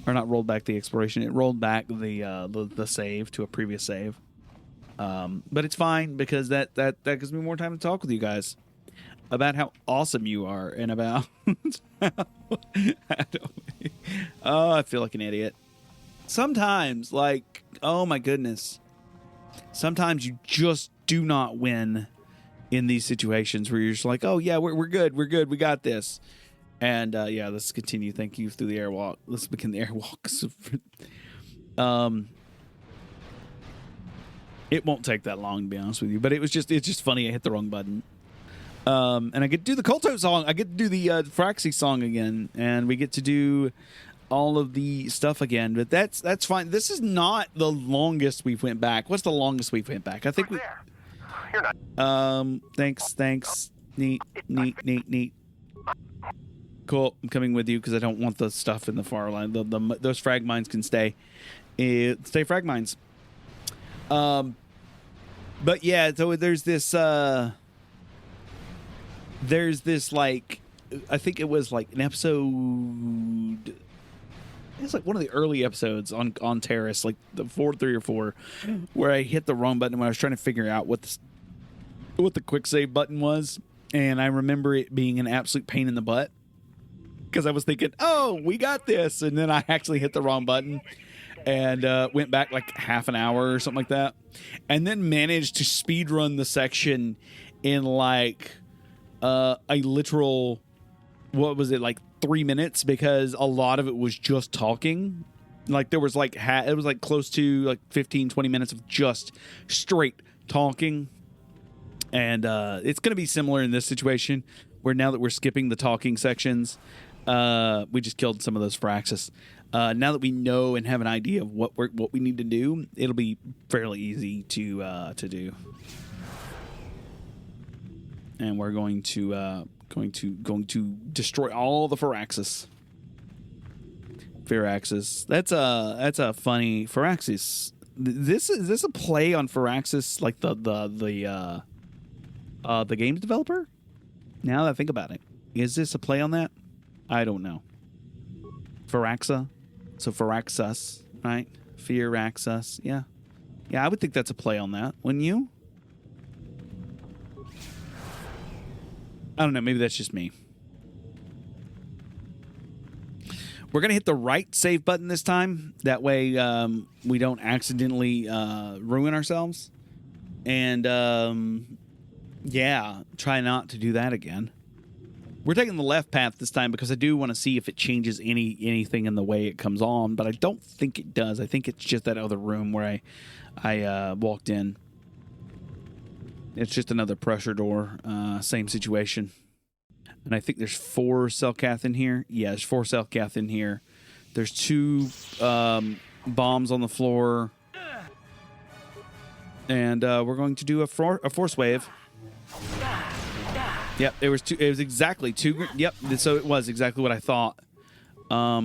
or not rolled back the exploration. It rolled back the save to a previous save. But it's fine because that gives me more time to talk with you guys about how awesome you are and about I feel like an idiot. Sometimes, like, oh my goodness. Sometimes you just do not win in these situations where you're just like, oh yeah, we're good, we got this. And yeah, let's continue. Thank you through the airwalk. Let's begin the airwalks. It won't take that long to be honest with you, but it's just funny I hit the wrong button. And I get to do the Kolto song. I get to do the Fraxi song again, and we get to do all of the stuff again. But that's fine. This is not the longest we've went back. What's the longest we've went back? I think we. Thanks. Neat. Cool. I'm coming with you because I don't want the stuff in the far line. Those frag mines can stay. Stay frag mines. But yeah, so there's this like, I think it was like an episode. It's like one of the early episodes on Terrace, like the 3 or 4, where I hit the wrong button when I was trying to figure out what the quick save button was, and I remember it being an absolute pain in the butt because I was thinking, oh, we got this, and then I actually hit the wrong button and went back like half an hour or something like that, and then managed to speed run the section in like a literal, what was it, like 3 minutes, because a lot of it was just talking. Like there was like it was like close to like 15-20 minutes of just straight talking. And it's going to be similar in this situation, where now that we're skipping the talking sections, we just killed some of those Fraxis. Now that we know and have an idea of what we need to do, it'll be fairly easy to do. And we're going to destroy all the Firaxis. That's a funny Firaxis. Is this a play on Firaxis, like the games developer? Now that I think about it, is this a play on that? I don't know. Firaxa? So Firaxus, right? Firaxus. Yeah. Yeah, I would think that's a play on that. Wouldn't you? I don't know. Maybe that's just me. We're going to hit the right save button this time. That way we don't accidentally ruin ourselves. And, yeah, try not to do that again. We're taking the left path this time because I do want to see if it changes anything in the way it comes on, but I don't think it does. I think it's just that other room where I walked in. It's just another pressure door, same situation. And I think there's 4 Selkath in here. Yeah, there's 4 Selkath in here. There's 2 bombs on the floor. And we're going to do a force wave. Yep, it was 2. It was exactly 2. Yep, so it was exactly what I thought. All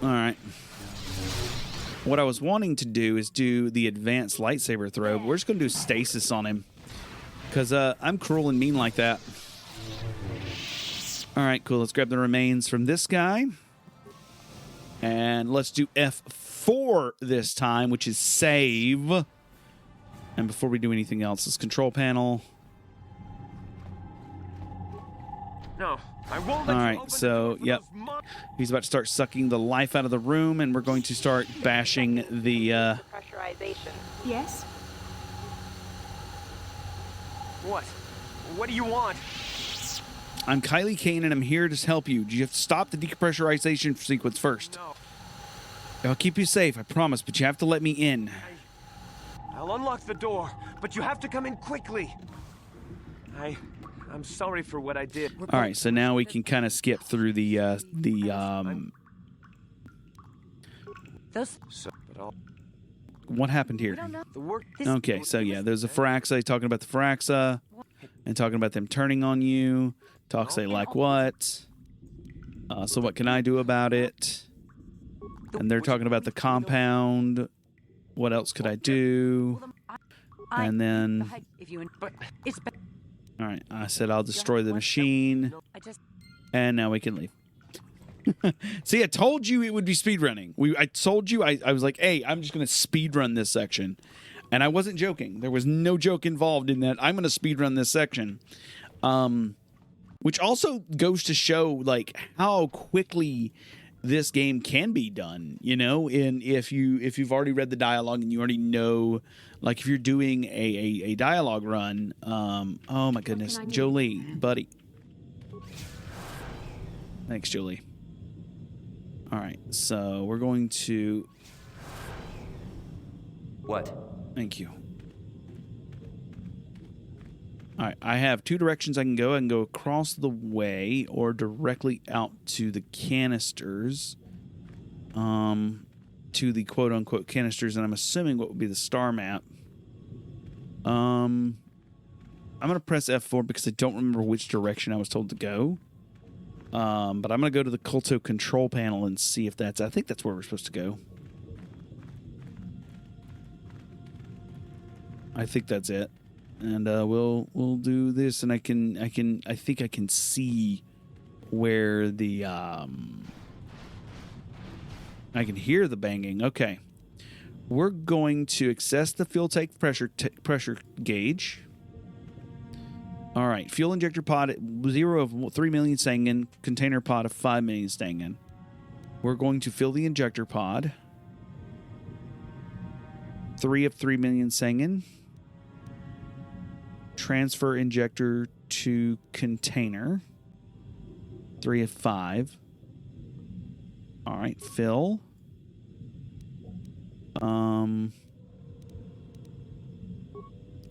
right. What I was wanting to do is do the advanced lightsaber throw, but we're just going to do stasis on him. Because I'm cruel and mean like that. All right, cool. Let's grab the remains from this guy. And let's do F4 this time, which is save. And before we do anything else, this control panel. No, I won't All let you right, open so, the door for yep. those He's about to start sucking the life out of the room, and we're going to start bashing the... Pressurization. Yes? What? What do you want? I'm Kylie Kane, and I'm here to help you. You have to stop the depressurization sequence first. No. I'll keep you safe, I promise, but you have to let me in. I'll unlock the door, but you have to come in quickly. I'm sorry for what I did. All right, so now we can kind of skip through the what happened here? Okay, so yeah, there's a Firaxa talking about the Firaxa and talking about them turning on you. Talk say like what? So what can I do about it? And they're talking about the compound. What else could I do? And then... All right, I said I'll destroy the machine. And now we can leave. See, I told you it would be speedrunning. I told you, I was like, hey, I'm just going to speedrun this section. And I wasn't joking. There was no joke involved in that. I'm going to speedrun this section. Which also goes to show, like, how quickly this game can be done, you know, and if you've already read the dialogue and you already know, like if you're doing a dialogue run, oh my goodness, Jolie, buddy. Thanks, Jolie. All right, so we're going to... What? Thank you. All right, I have 2 directions I can go. I can go across the way or directly out to the canisters, to the quote-unquote canisters, and I'm assuming what would be the star map. I'm going to press F4 because I don't remember which direction I was told to go. But I'm going to go to the Culto control panel and see if that's... I think that's where we're supposed to go. I think that's it. And we'll do this, and I think I can see where the I can hear the banging. Okay, we're going to access the fuel tank pressure gauge. All right, fuel injector pod at 0 of 3 million Stangen, container pod of 5 million Stangen. We're going to fill the injector pod. 3 of 3 million Stangen. Transfer injector to container. 3 of 5. All right, fill.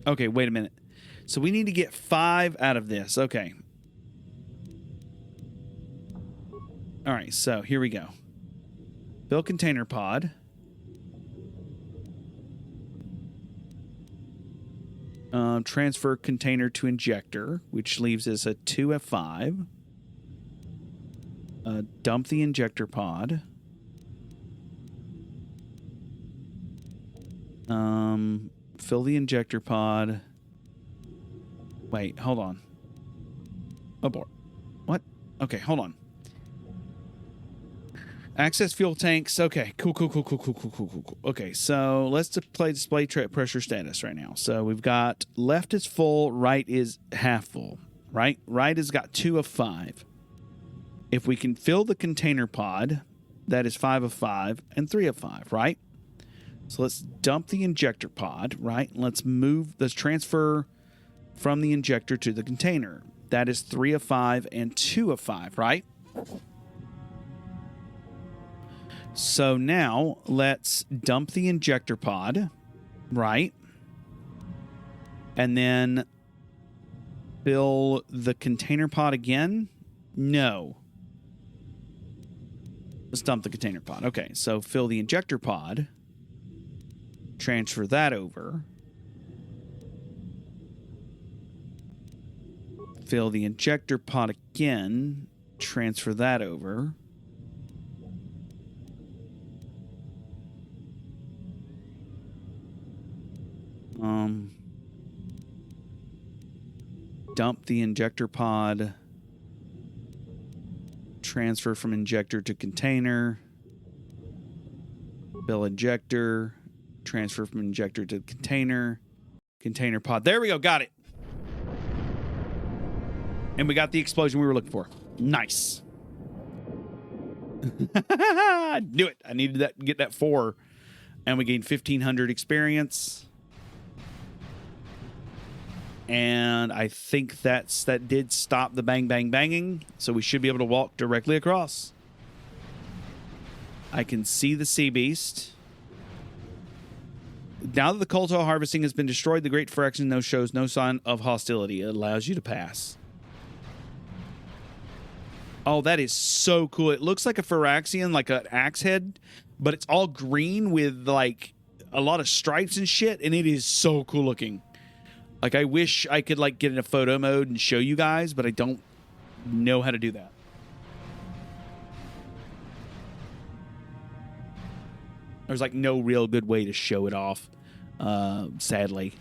Okay, wait a minute. So we need to get 5 out of this. Okay. All right, so here we go. Fill container pod. Transfer container to injector, which leaves us a 2F5. Dump the injector pod. Fill the injector pod. Wait, hold on. Abort. What? Okay, hold on. Access fuel tanks. Okay, cool. Okay, so let's display pressure status right now. So we've got left is full, right is half full. Right has got 2 of 5. If we can fill the container pod, that is 5 of 5 and 3 of 5, right? So let's dump the injector pod, right? Let's transfer from the injector to the container. That is 3 of 5 and 2 of 5, right? So now let's dump the injector pod, right? And then fill the container pod again? No. Let's dump the container pod. Okay, so fill the injector pod. Transfer that over. Fill the injector pod again. Transfer that over. Dump the injector pod. Transfer from injector to container. Fill injector. Transfer from injector to container. Container pod. There we go. Got it. And we got the explosion we were looking for. Nice. Knew it. I needed that. Get that 4. And we gained 1,500 experience. And I think that did stop the bang, bang, banging. So we should be able to walk directly across. I can see the sea beast. Now that the Kolto harvesting has been destroyed, the Great Phyrexian shows no sign of hostility. It allows you to pass. Oh, that is so cool. It looks like a Phyrexian, like an axe head, but it's all green with like a lot of stripes and shit, and it is so cool looking. Like, I wish I could like get in a photo mode and show you guys, but I don't know how to do that. There's like no real good way to show it off, sadly.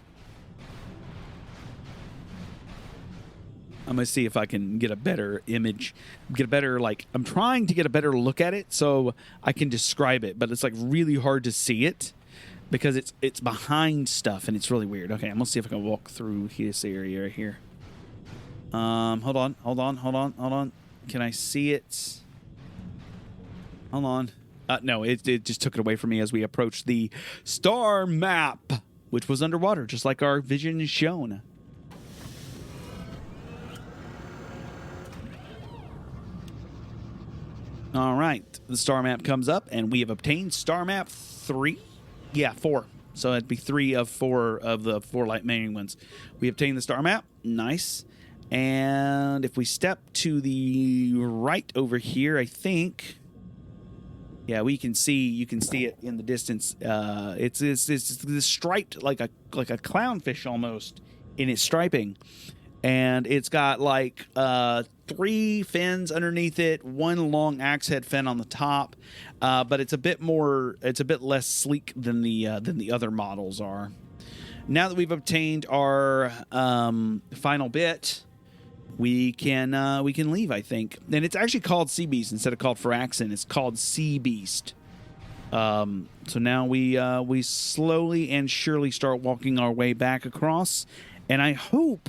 I'm going to see if I can get a better image, get a better, like, I'm trying to get a better look at it so I can describe it, but it's like really hard to see it because it's behind stuff and it's really weird. Okay, I'm going to see if I can walk through this area right here. Hold on. Can I see it? Hold on. No, it just took it away from me as we approached the star map, which was underwater, just like our vision is shown. All right, the star map comes up, and we have obtained star map 3. Yeah, 4. So it'd be 3 of 4 of the 4 light main ones. We obtained the star map. Nice. And if we step to the right over here, I think... Yeah, you can see it in the distance. It's striped like a clownfish almost in its striping. And it's got like 3 fins underneath it, 1 long axe head fin on the top, but it's a bit less sleek than the other models are. Now that we've obtained our final bit, we can leave, I think. And it's actually called Sea Beast instead of called Phyrexian. It's called Sea Beast. So now we slowly and surely start walking our way back across. And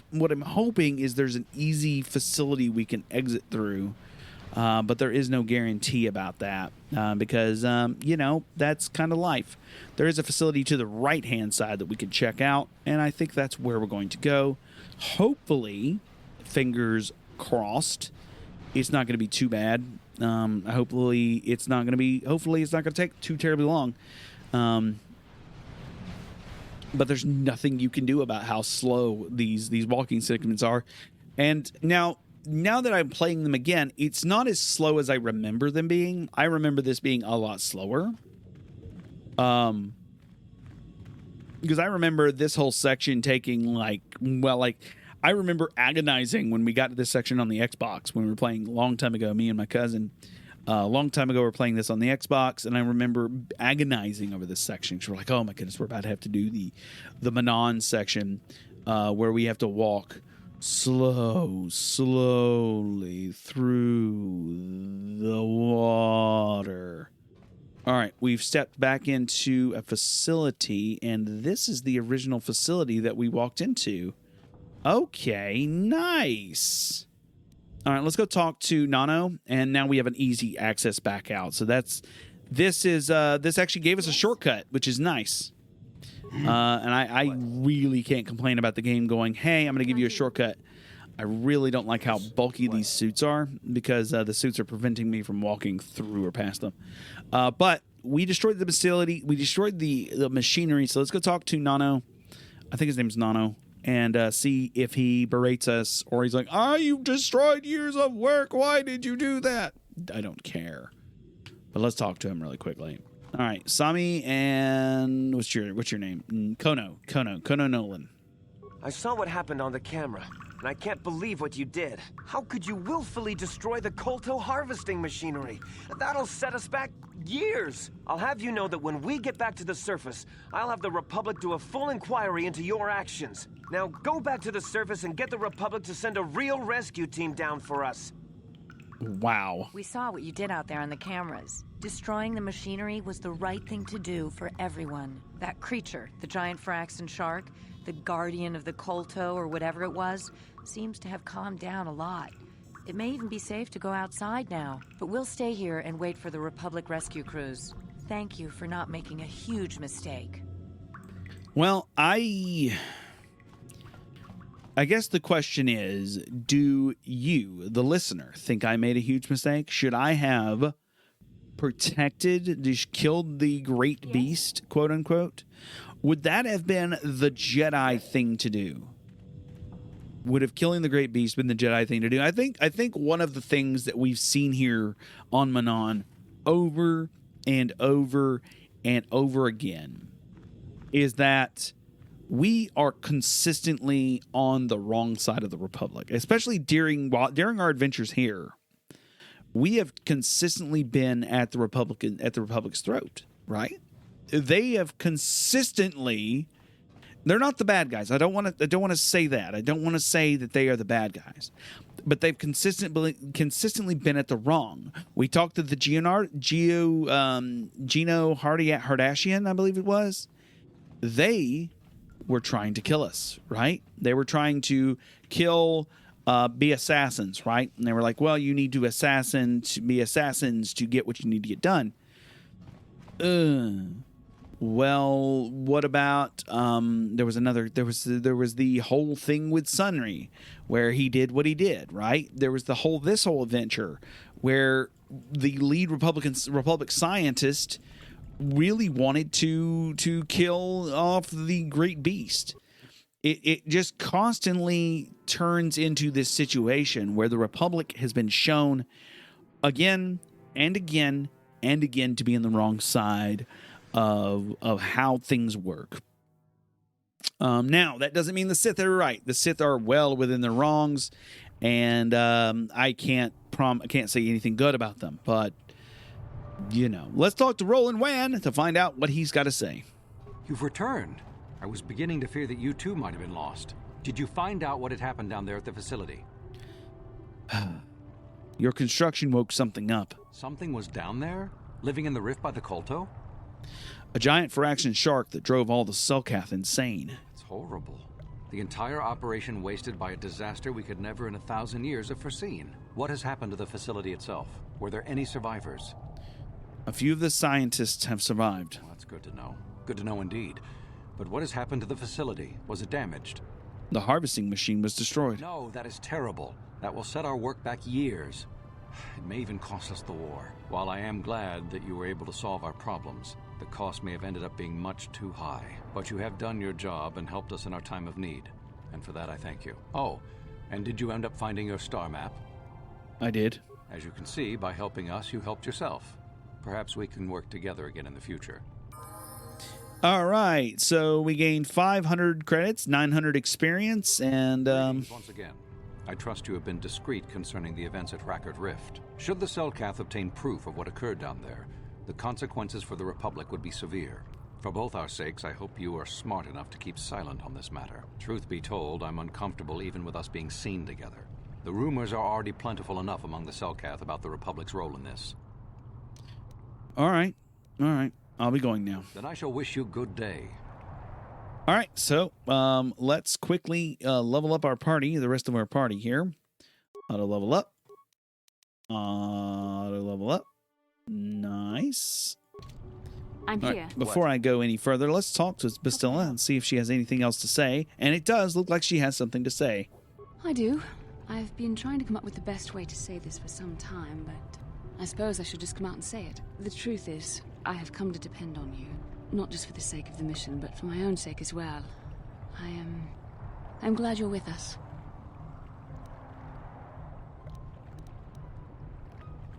what I'm hoping is there's an easy facility we can exit through. But there is no guarantee about that because, that's kind of life. There is a facility to the right-hand side that we can check out, and I think that's where we're going to go. Hopefully, fingers crossed, it's not going to be too bad. Hopefully, it's not going to take too terribly long. But there's nothing you can do about how slow these walking segments are. And now that I'm playing them again, it's not as slow as I remember them being. I remember this being a lot slower. Because I remember this whole section taking I remember agonizing when we got to this section on the Xbox when we were playing a long time ago, me and my cousin. A long time ago, we were playing this on the Xbox, and I remember agonizing over this section. So we're like, oh my goodness, we're about to have to do the Manon section where we have to walk slowly through the water. All right, we've stepped back into a facility, and this is the original facility that we walked into. Okay, nice. All right, let's go talk to Nano, and now we have an easy access back out. So this actually gave us a shortcut, which is nice. And I really can't complain about the game going, hey, I'm going to give you a shortcut. I really don't like how bulky these suits are, because the suits are preventing me from walking through or past them. But we destroyed the facility. We destroyed the machinery. So let's go talk to Nano. I think his name's Nano. And see if he berates us, or he's like, you destroyed years of work. Why did you do that? I don't care. But let's talk to him really quickly. All right, Sami, and what's your name? Kono Nolan. I saw what happened on the camera, and I can't believe what you did. How could you willfully destroy the Kolto harvesting machinery? That'll set us back years. I'll have you know that when we get back to the surface, I'll have the Republic do a full inquiry into your actions. Now go back to the surface and get the Republic to send a real rescue team down for us. Wow. We saw what you did out there on the cameras. Destroying the machinery was the right thing to do for everyone. That creature, the giant Firaxan shark, the guardian of the Kolto or whatever it was, seems to have calmed down a lot. It may even be safe to go outside now, but we'll stay here and wait for the Republic rescue crews. Thank you for not making a huge mistake. Well, I guess the question is, do you, the listener, think I made a huge mistake? Should I have killed the great beast, quote unquote? Would that have been the Jedi thing to do? Would have killing the great beast been the Jedi thing to do? I think one of the things that we've seen here on Manon over and over and over again is that we are consistently on the wrong side of the Republic, especially during our adventures here. We have consistently been at the Republic's throat, right? They have consistently. They're not the bad guys. I don't want to say that. I don't want to say that they are the bad guys, but they've consistently been at the wrong. We talked to the Gino Hardashian, I believe it was. They were trying to kill us, right? They were trying to be assassins, right? And they were like, well, you need to be assassins to get what you need to get done. Well, what about there was the whole thing with Sunry where he did what he did, right? There was this whole adventure where the lead Republic scientist really wanted to kill off the great beast. It just constantly turns into this situation where the Republic has been shown again and again and again to be on the wrong side of how things work. Now, that doesn't mean the Sith are right. The Sith are well within their wrongs, and I can't say anything good about them. But, let's talk to Roland Wan to find out what he's got to say. You've returned. I was beginning to fear that you too might have been lost. Did you find out what had happened down there at the facility? Your construction woke something up. Something was down there? Living in the rift by the Kolto? A giant Firaxan shark that drove all the Selkath insane. It's horrible. The entire operation wasted by a disaster we could never in 1,000 years have foreseen. What has happened to the facility itself? Were there any survivors? A few of the scientists have survived. Well, that's good to know. Good to know indeed. But what has happened to the facility? Was it damaged? The harvesting machine was destroyed. No, that is terrible. That will set our work back years. It may even cost us the war. While I am glad that you were able to solve our problems, the cost may have ended up being much too high. But you have done your job and helped us in our time of need. And for that, I thank you. Oh, and did you end up finding your star map? I did. As you can see, by helping us, you helped yourself. Perhaps we can work together again in the future. All right, so we gained 500 credits, 900 experience, and Once again, I trust you have been discreet concerning the events at Rackard Rift. Should the Selkath obtain proof of what occurred down there, the consequences for the Republic would be severe. For both our sakes, I hope you are smart enough to keep silent on this matter. Truth be told, I'm uncomfortable even with us being seen together. The rumors are already plentiful enough among the Selkath about the Republic's role in this. All right. I'll be going now. Then I shall wish you good day. All right, so let's quickly level up our party, the rest of our party here. Auto level up. Auto level up. Nice. I'm All here. right, before I go any further, let's talk to Bastilla and see if she has anything else to say. And it does look like she has something to say. I do. I've been trying to come up with the best way to say this for some time, but I suppose I should just come out and say it. The truth is, I have come to depend on you. Not just for the sake of the mission, but for my own sake as well. I'm glad you're with us.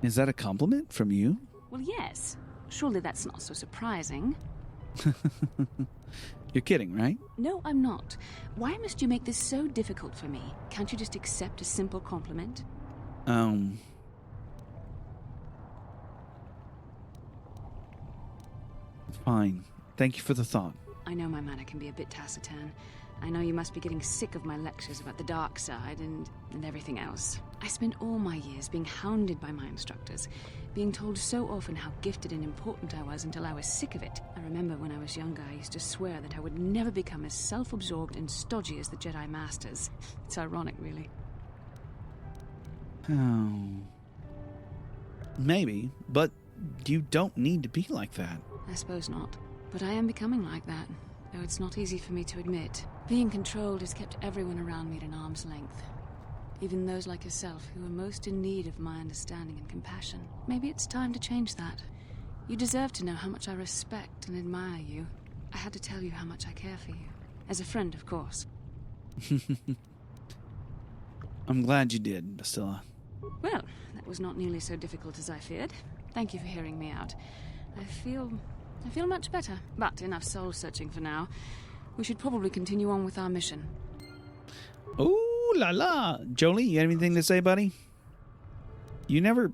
Is that a compliment from you? Well, yes. Surely that's not so surprising. You're kidding, right? No, I'm not. Why must you make this so difficult for me? Can't you just accept a simple compliment? Fine. Thank you for the thought. I know my manner can be a bit taciturn. I know you must be getting sick of my lectures about the dark side and everything else. I spent all my years being hounded by my instructors, being told so often how gifted and important I was until I was sick of it. I remember when I was younger, I used to swear that I would never become as self-absorbed and stodgy as the Jedi Masters. It's ironic, really. Oh. Maybe, but you don't need to be like that. I suppose not. But I am becoming like that, though it's not easy for me to admit. Being controlled has kept everyone around me at an arm's length. Even those like yourself who are most in need of my understanding and compassion. Maybe it's time to change that. You deserve to know how much I respect and admire you. I had to tell you how much I care for you. As a friend, of course. I'm glad you did, Bastilla. Well, that was not nearly so difficult as I feared. Thank you for hearing me out. I feel much better, but enough soul-searching for now. We should probably continue on with our mission. Ooh la la. Jolie, you have anything to say, buddy? You never...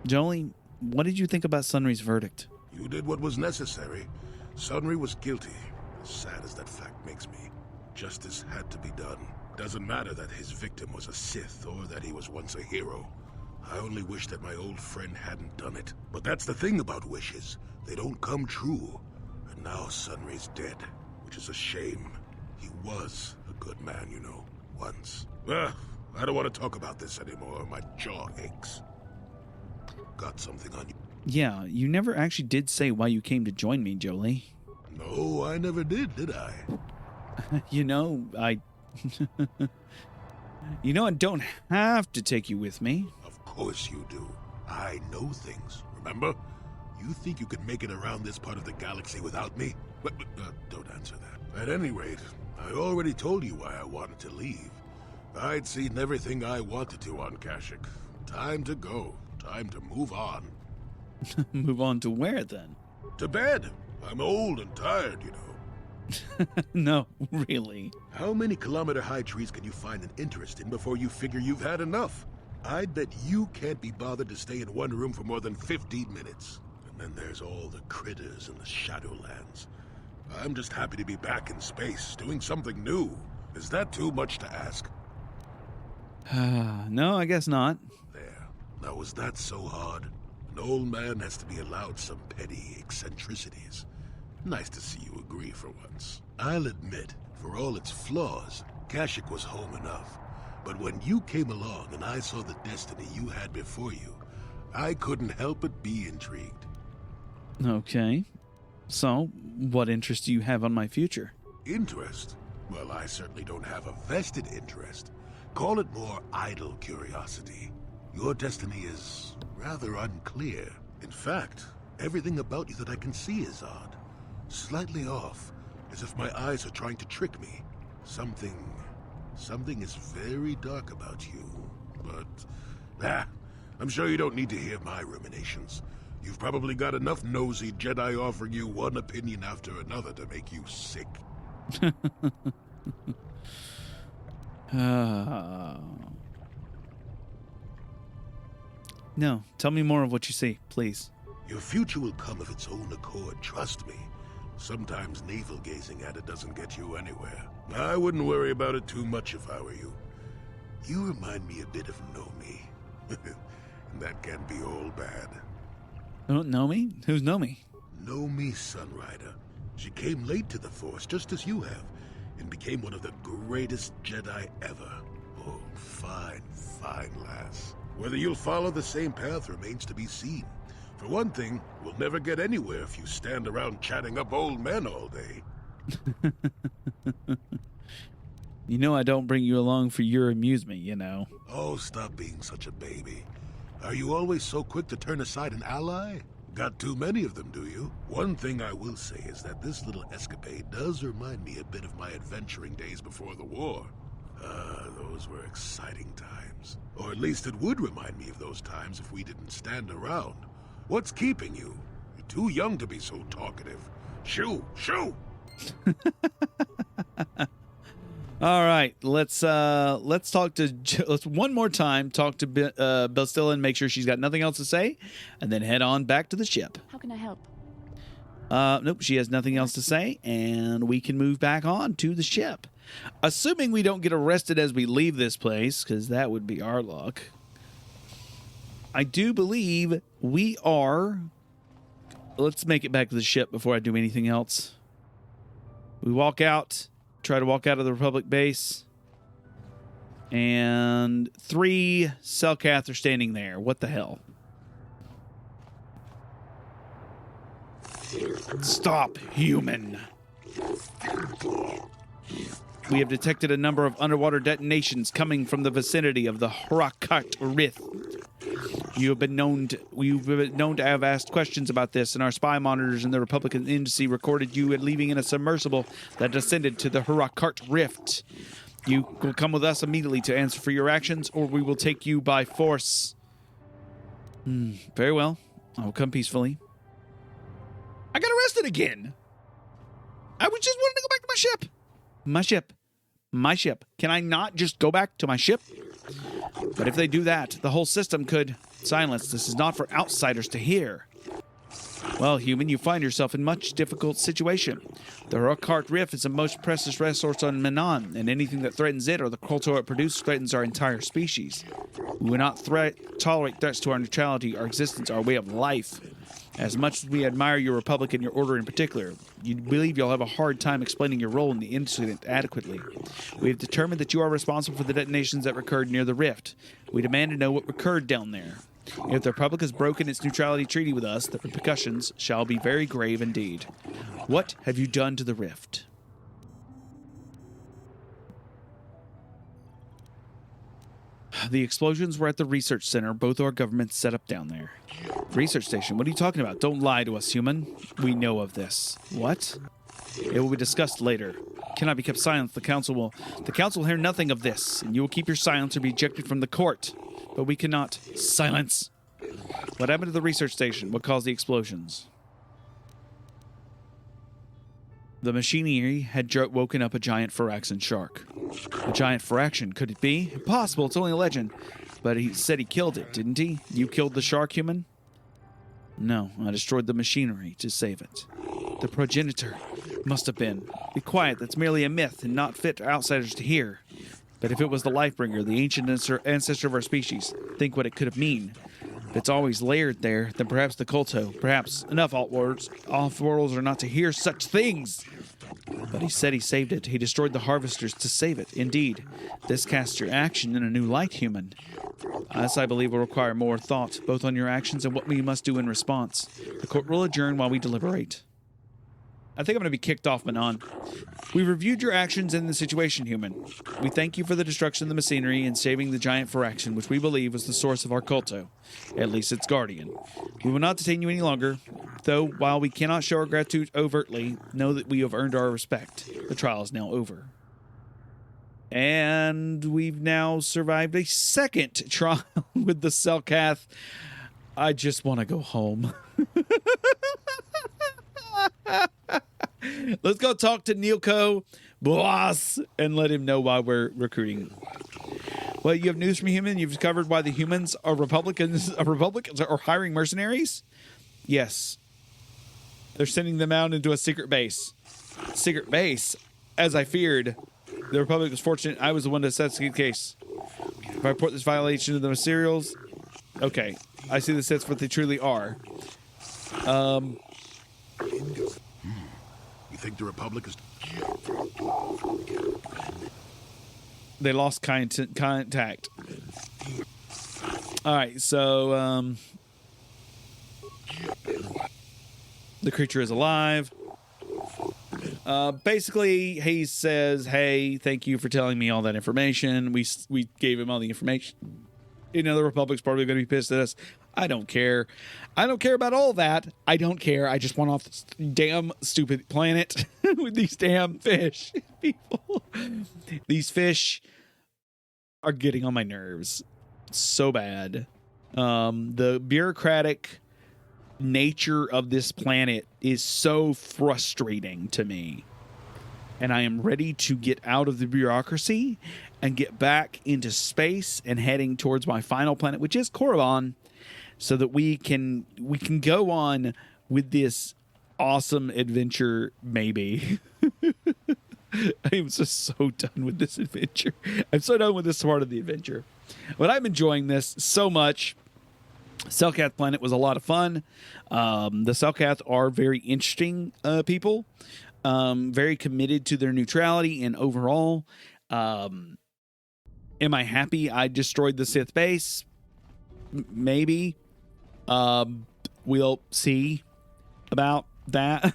Jolie, what did you think about Sunry's verdict? You did what was necessary. Sunry was guilty. As sad as that fact makes me, justice had to be done. Doesn't matter that his victim was a Sith or that he was once a hero. I only wish that my old friend hadn't done it. But that's the thing about wishes. They don't come true. And now Sunry's dead, which is a shame. He was a good man, you know, once. I don't want to talk about this anymore. My jaw aches. Got something on you? Yeah, you never actually did say why you came to join me, Jolie. No, I never did I? You know, I don't have to take you with me. Of course you do. I know things, remember? You think you can make it around this part of the galaxy without me? Don't answer that. At any rate, I already told you why I wanted to leave. I'd seen everything I wanted to on Kashyyyk. Time to go. Time to move on. Move on to where, then? To bed. I'm old and tired, you know. No, really. How many kilometer-high trees can you find an interest in before you figure you've had enough? I'd bet you can't be bothered to stay in one room for more than 15 minutes. And then there's all the critters in the Shadowlands. I'm just happy to be back in space, doing something new. Is that too much to ask? No, I guess not. There. Now, was that so hard? An old man has to be allowed some petty eccentricities. Nice to see you agree for once. I'll admit, for all its flaws, Kashyyyk was home enough. But when you came along and I saw the destiny you had before you, I couldn't help but be intrigued. Okay. So, what interest do you have on my future? Interest? Well, I certainly don't have a vested interest. Call it more idle curiosity. Your destiny is rather unclear. In fact, everything about you that I can see is odd. Slightly off, as if my eyes are trying to trick me. Something is very dark about you. But, I'm sure you don't need to hear my ruminations. You've probably got enough nosy Jedi offering you one opinion after another to make you sick. No, tell me more of what you see, please. Your future will come of its own accord, trust me. Sometimes navel-gazing at it doesn't get you anywhere. I wouldn't worry about it too much if I were you. You remind me a bit of Nomi. And that can be all bad. Oh, Nomi? Who's Nomi? Nomi, Sunrider. She came late to the Force, just as you have, and became one of the greatest Jedi ever. Oh, fine, fine lass. Whether you'll follow the same path remains to be seen. For one thing, we'll never get anywhere if you stand around chatting up old men all day. You know I don't bring you along for your amusement, you know. Oh, stop being such a baby. Are you always so quick to turn aside an ally? Got too many of them, do you? One thing I will say is that this little escapade does remind me a bit of my adventuring days before the war. Those were exciting times. Or at least it would remind me of those times if we didn't stand around. What's keeping you? You're too young to be so talkative. Shoo! Shoo! All right, let's talk to let's one more time talk to Bastilla and make sure she's got nothing else to say, and then head on back to the ship. How can I help? Nope, she has nothing else to say, and we can move back on to the ship, assuming we don't get arrested as we leave this place, because that would be our luck. I do believe we are. Let's make it back to the ship before I do anything else. We walk out. Try to walk out of the Republic base. And 3 Selkath are standing there. What the hell? Stop, human. We have detected a number of underwater detonations coming from the vicinity of the Harakat Rith. You've been known to have asked questions about this, and our spy monitors in the Republican Embassy recorded you leaving in a submersible that descended to the Harakat Rift. You will come with us immediately to answer for your actions, or we will take you by force. Very well. I will come peacefully. I got arrested again. I was just wanting to go back to my ship. My ship. My ship. Can I not just go back to my ship? But if they do that, the whole system could... Silence. This is not for outsiders to hear. Well, human, you find yourself in a much difficult situation. The Harakat Rift is the most precious resource on Manan, and anything that threatens it or the culture it produces threatens our entire species. We will not tolerate threats to our neutrality, our existence, our way of life. As much as we admire your Republic and your order in particular, you believe you'll have a hard time explaining your role in the incident adequately. We have determined that you are responsible for the detonations that occurred near the rift. We demand to know what occurred down there. If the Republic has broken its neutrality treaty with us, the repercussions shall be very grave indeed. What have you done to the rift? The explosions were at the research center both our governments set up down there. Research station? What are you talking about? Don't lie to us, human. We know of this. What? It will be discussed later. Cannot be kept silent. The council will hear nothing of this, and you will keep your silence or be ejected from the court. But we cannot. Silence. What happened to the research station? What caused the explosions? The machinery had woken up a giant Phyraxan shark. A giant Phyraxan, could it be? Impossible, it's only a legend. But he said he killed it, didn't he? You killed the shark, human? No, I destroyed the machinery to save it. The progenitor must have been. Be quiet, that's merely a myth and not fit for outsiders to hear. But if it was the Lifebringer, the ancient ancestor of our species, think what it could have mean. If it's always layered there, then perhaps the Culto, perhaps enough off-worlds are not to hear such things. But he said he saved it. He destroyed the harvesters to save it. Indeed, this casts your action in a new light, human. This, I believe, will require more thought, both on your actions and what we must do in response. The court will adjourn while we deliberate. I think I'm going to be kicked off, Manon. We've reviewed your actions in the situation, human. We thank you for the destruction of the machinery and saving the giant Phyraxan, which we believe was the source of our culto, at least its guardian. We will not detain you any longer, though while we cannot show our gratitude overtly, know that we have earned our respect. The trial is now over. And we've now survived a second trial with the Selkath. I just want to go home. Let's go talk to Neilco Boas and let him know why we're recruiting. Well, you have news from human. You've discovered why the humans are Republicans are hiring mercenaries. Yes. They're sending them out into a secret base. Secret base, as I feared. The Republic was fortunate I was the one to set the case. If I report this violation to the materials... Okay. I see the sets what they truly are. You think the Republic is... They lost contact. All right, so the creature is alive. Basically, he says, "Hey, thank you for telling me all that information. We gave him all the information. You know, the Republic's probably going to be pissed at us. I don't care. I don't care about all that. I don't care. I just want off this damn stupid planet with these damn fish. People, these fish are getting on my nerves so bad. The bureaucratic nature of this planet is so frustrating to me. And I am ready to get out of the bureaucracy and get back into space and heading towards my final planet, which is Korriban, so that we can go on with this awesome adventure, maybe." I am just so done with this adventure. I'm so done with this part of the adventure. But I'm enjoying this so much. Selkath Planet was a lot of fun. The Selkath are very interesting people. Very committed to their neutrality and overall. Am I happy I destroyed the Sith base? Maybe. We'll see about that.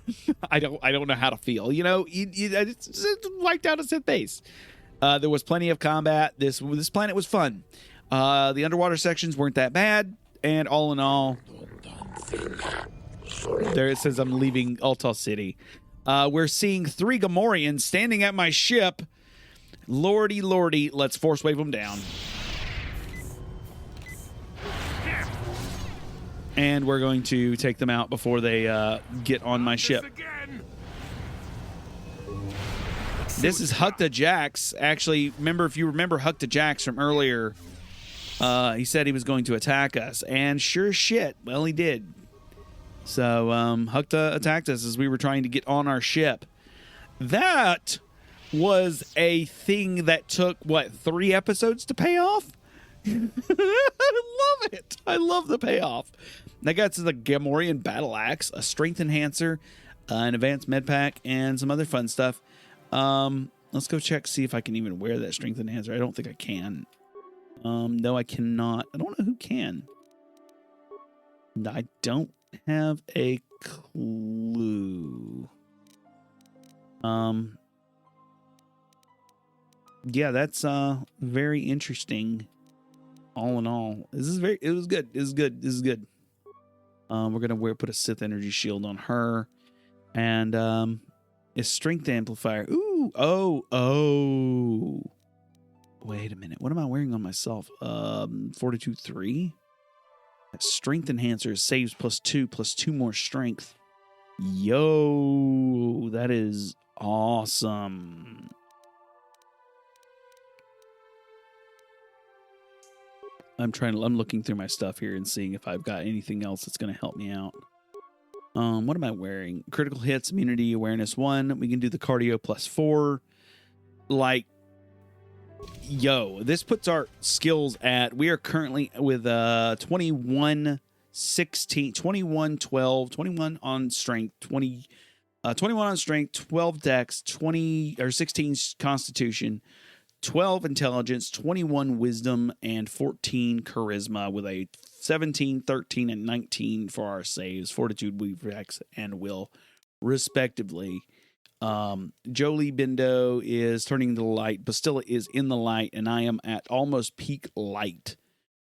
I don't know how to feel. You know, it's wiped out a Sith base. There was plenty of combat. This planet was fun. The underwater sections weren't that bad, and all in all, there it says I'm leaving Alta City. We're seeing 3 Gamorreans standing at my ship. Lordy, lordy, let's force wave them down. And we're going to take them out before they get on my ship. This is Hukta Jax. Actually, if you remember Hukta Jax from earlier, he said he was going to attack us. And sure shit, well, he did. So Hukta attacked us as we were trying to get on our ship. That was a thing that took, 3 episodes to pay off? I love it. I love the payoff. That got to the Gamorrean battle axe, a strength enhancer, an advanced med pack, and some other fun stuff. Let's go check, see if I can even wear that strength enhancer. I don't think I can. No, I cannot. I don't know who can. I don't have a clue. Yeah, that's very interesting. All in all, it was good. This is good. We're gonna put a Sith energy shield on her, and a strength amplifier. Ooh, oh. Wait a minute. What am I wearing on myself? Fortitude 3. That strength enhancer saves +2 more strength. Yo, that is awesome. I'm looking through my stuff here and seeing if I've got anything else that's going to help me out. What am I wearing? Critical hits, immunity, awareness 1. We can do the cardio +4. Like, yo, this puts our skills at, we are currently with 21, 16, 21, 12, 21 on strength, 21 on strength, 12 dex, 16 constitution, 12 intelligence, 21 wisdom, and 14 charisma, with a 17, 13, and 19 for our saves, fortitude, reflex, and will, respectively. Jolie Bindo is turning to the light. Bastilla is in the light, and I am at almost peak light,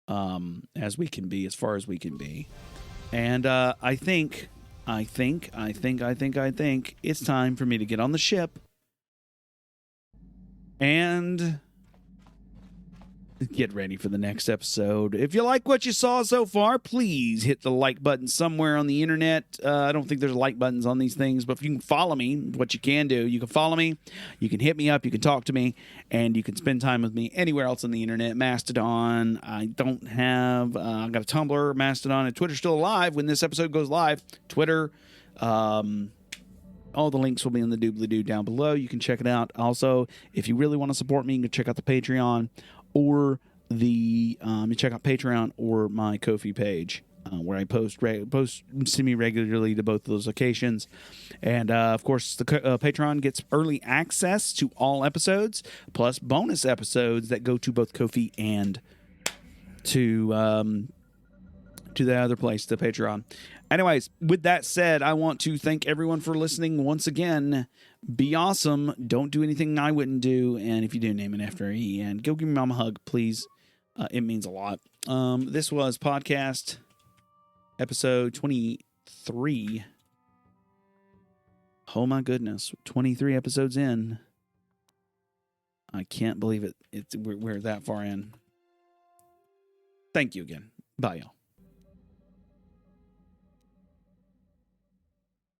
as far as we can be. And I think it's time for me to get on the ship and get ready for the next episode. If you like what you saw so far, please hit the like button somewhere on the internet. I don't think there's like buttons on these things, but if you can follow me, what you can do, you can follow me, you can hit me up, you can talk to me, and you can spend time with me anywhere else on the internet. Mastodon, I don't have, I've got a Tumblr, Mastodon, and Twitter's still alive when this episode goes live. Twitter, all the links will be in the doobly-doo down below. You can check it out. Also, if you really want to support me, you can check out the Patreon or you check out Patreon or my Ko-fi page, where I post semi-regularly to both of those locations. And, of course, the Patreon gets early access to all episodes, plus bonus episodes that go to both Ko-fi and to the other place, the Patreon. Anyways, with that said, I want to thank everyone for listening once again. Be awesome. Don't do anything I wouldn't do. And if you do, name it after E. And go give me mom a hug, please. It means a lot. This was podcast episode 23. Oh my goodness. 23 episodes in. I can't believe it. We're that far in. Thank you again. Bye, y'all.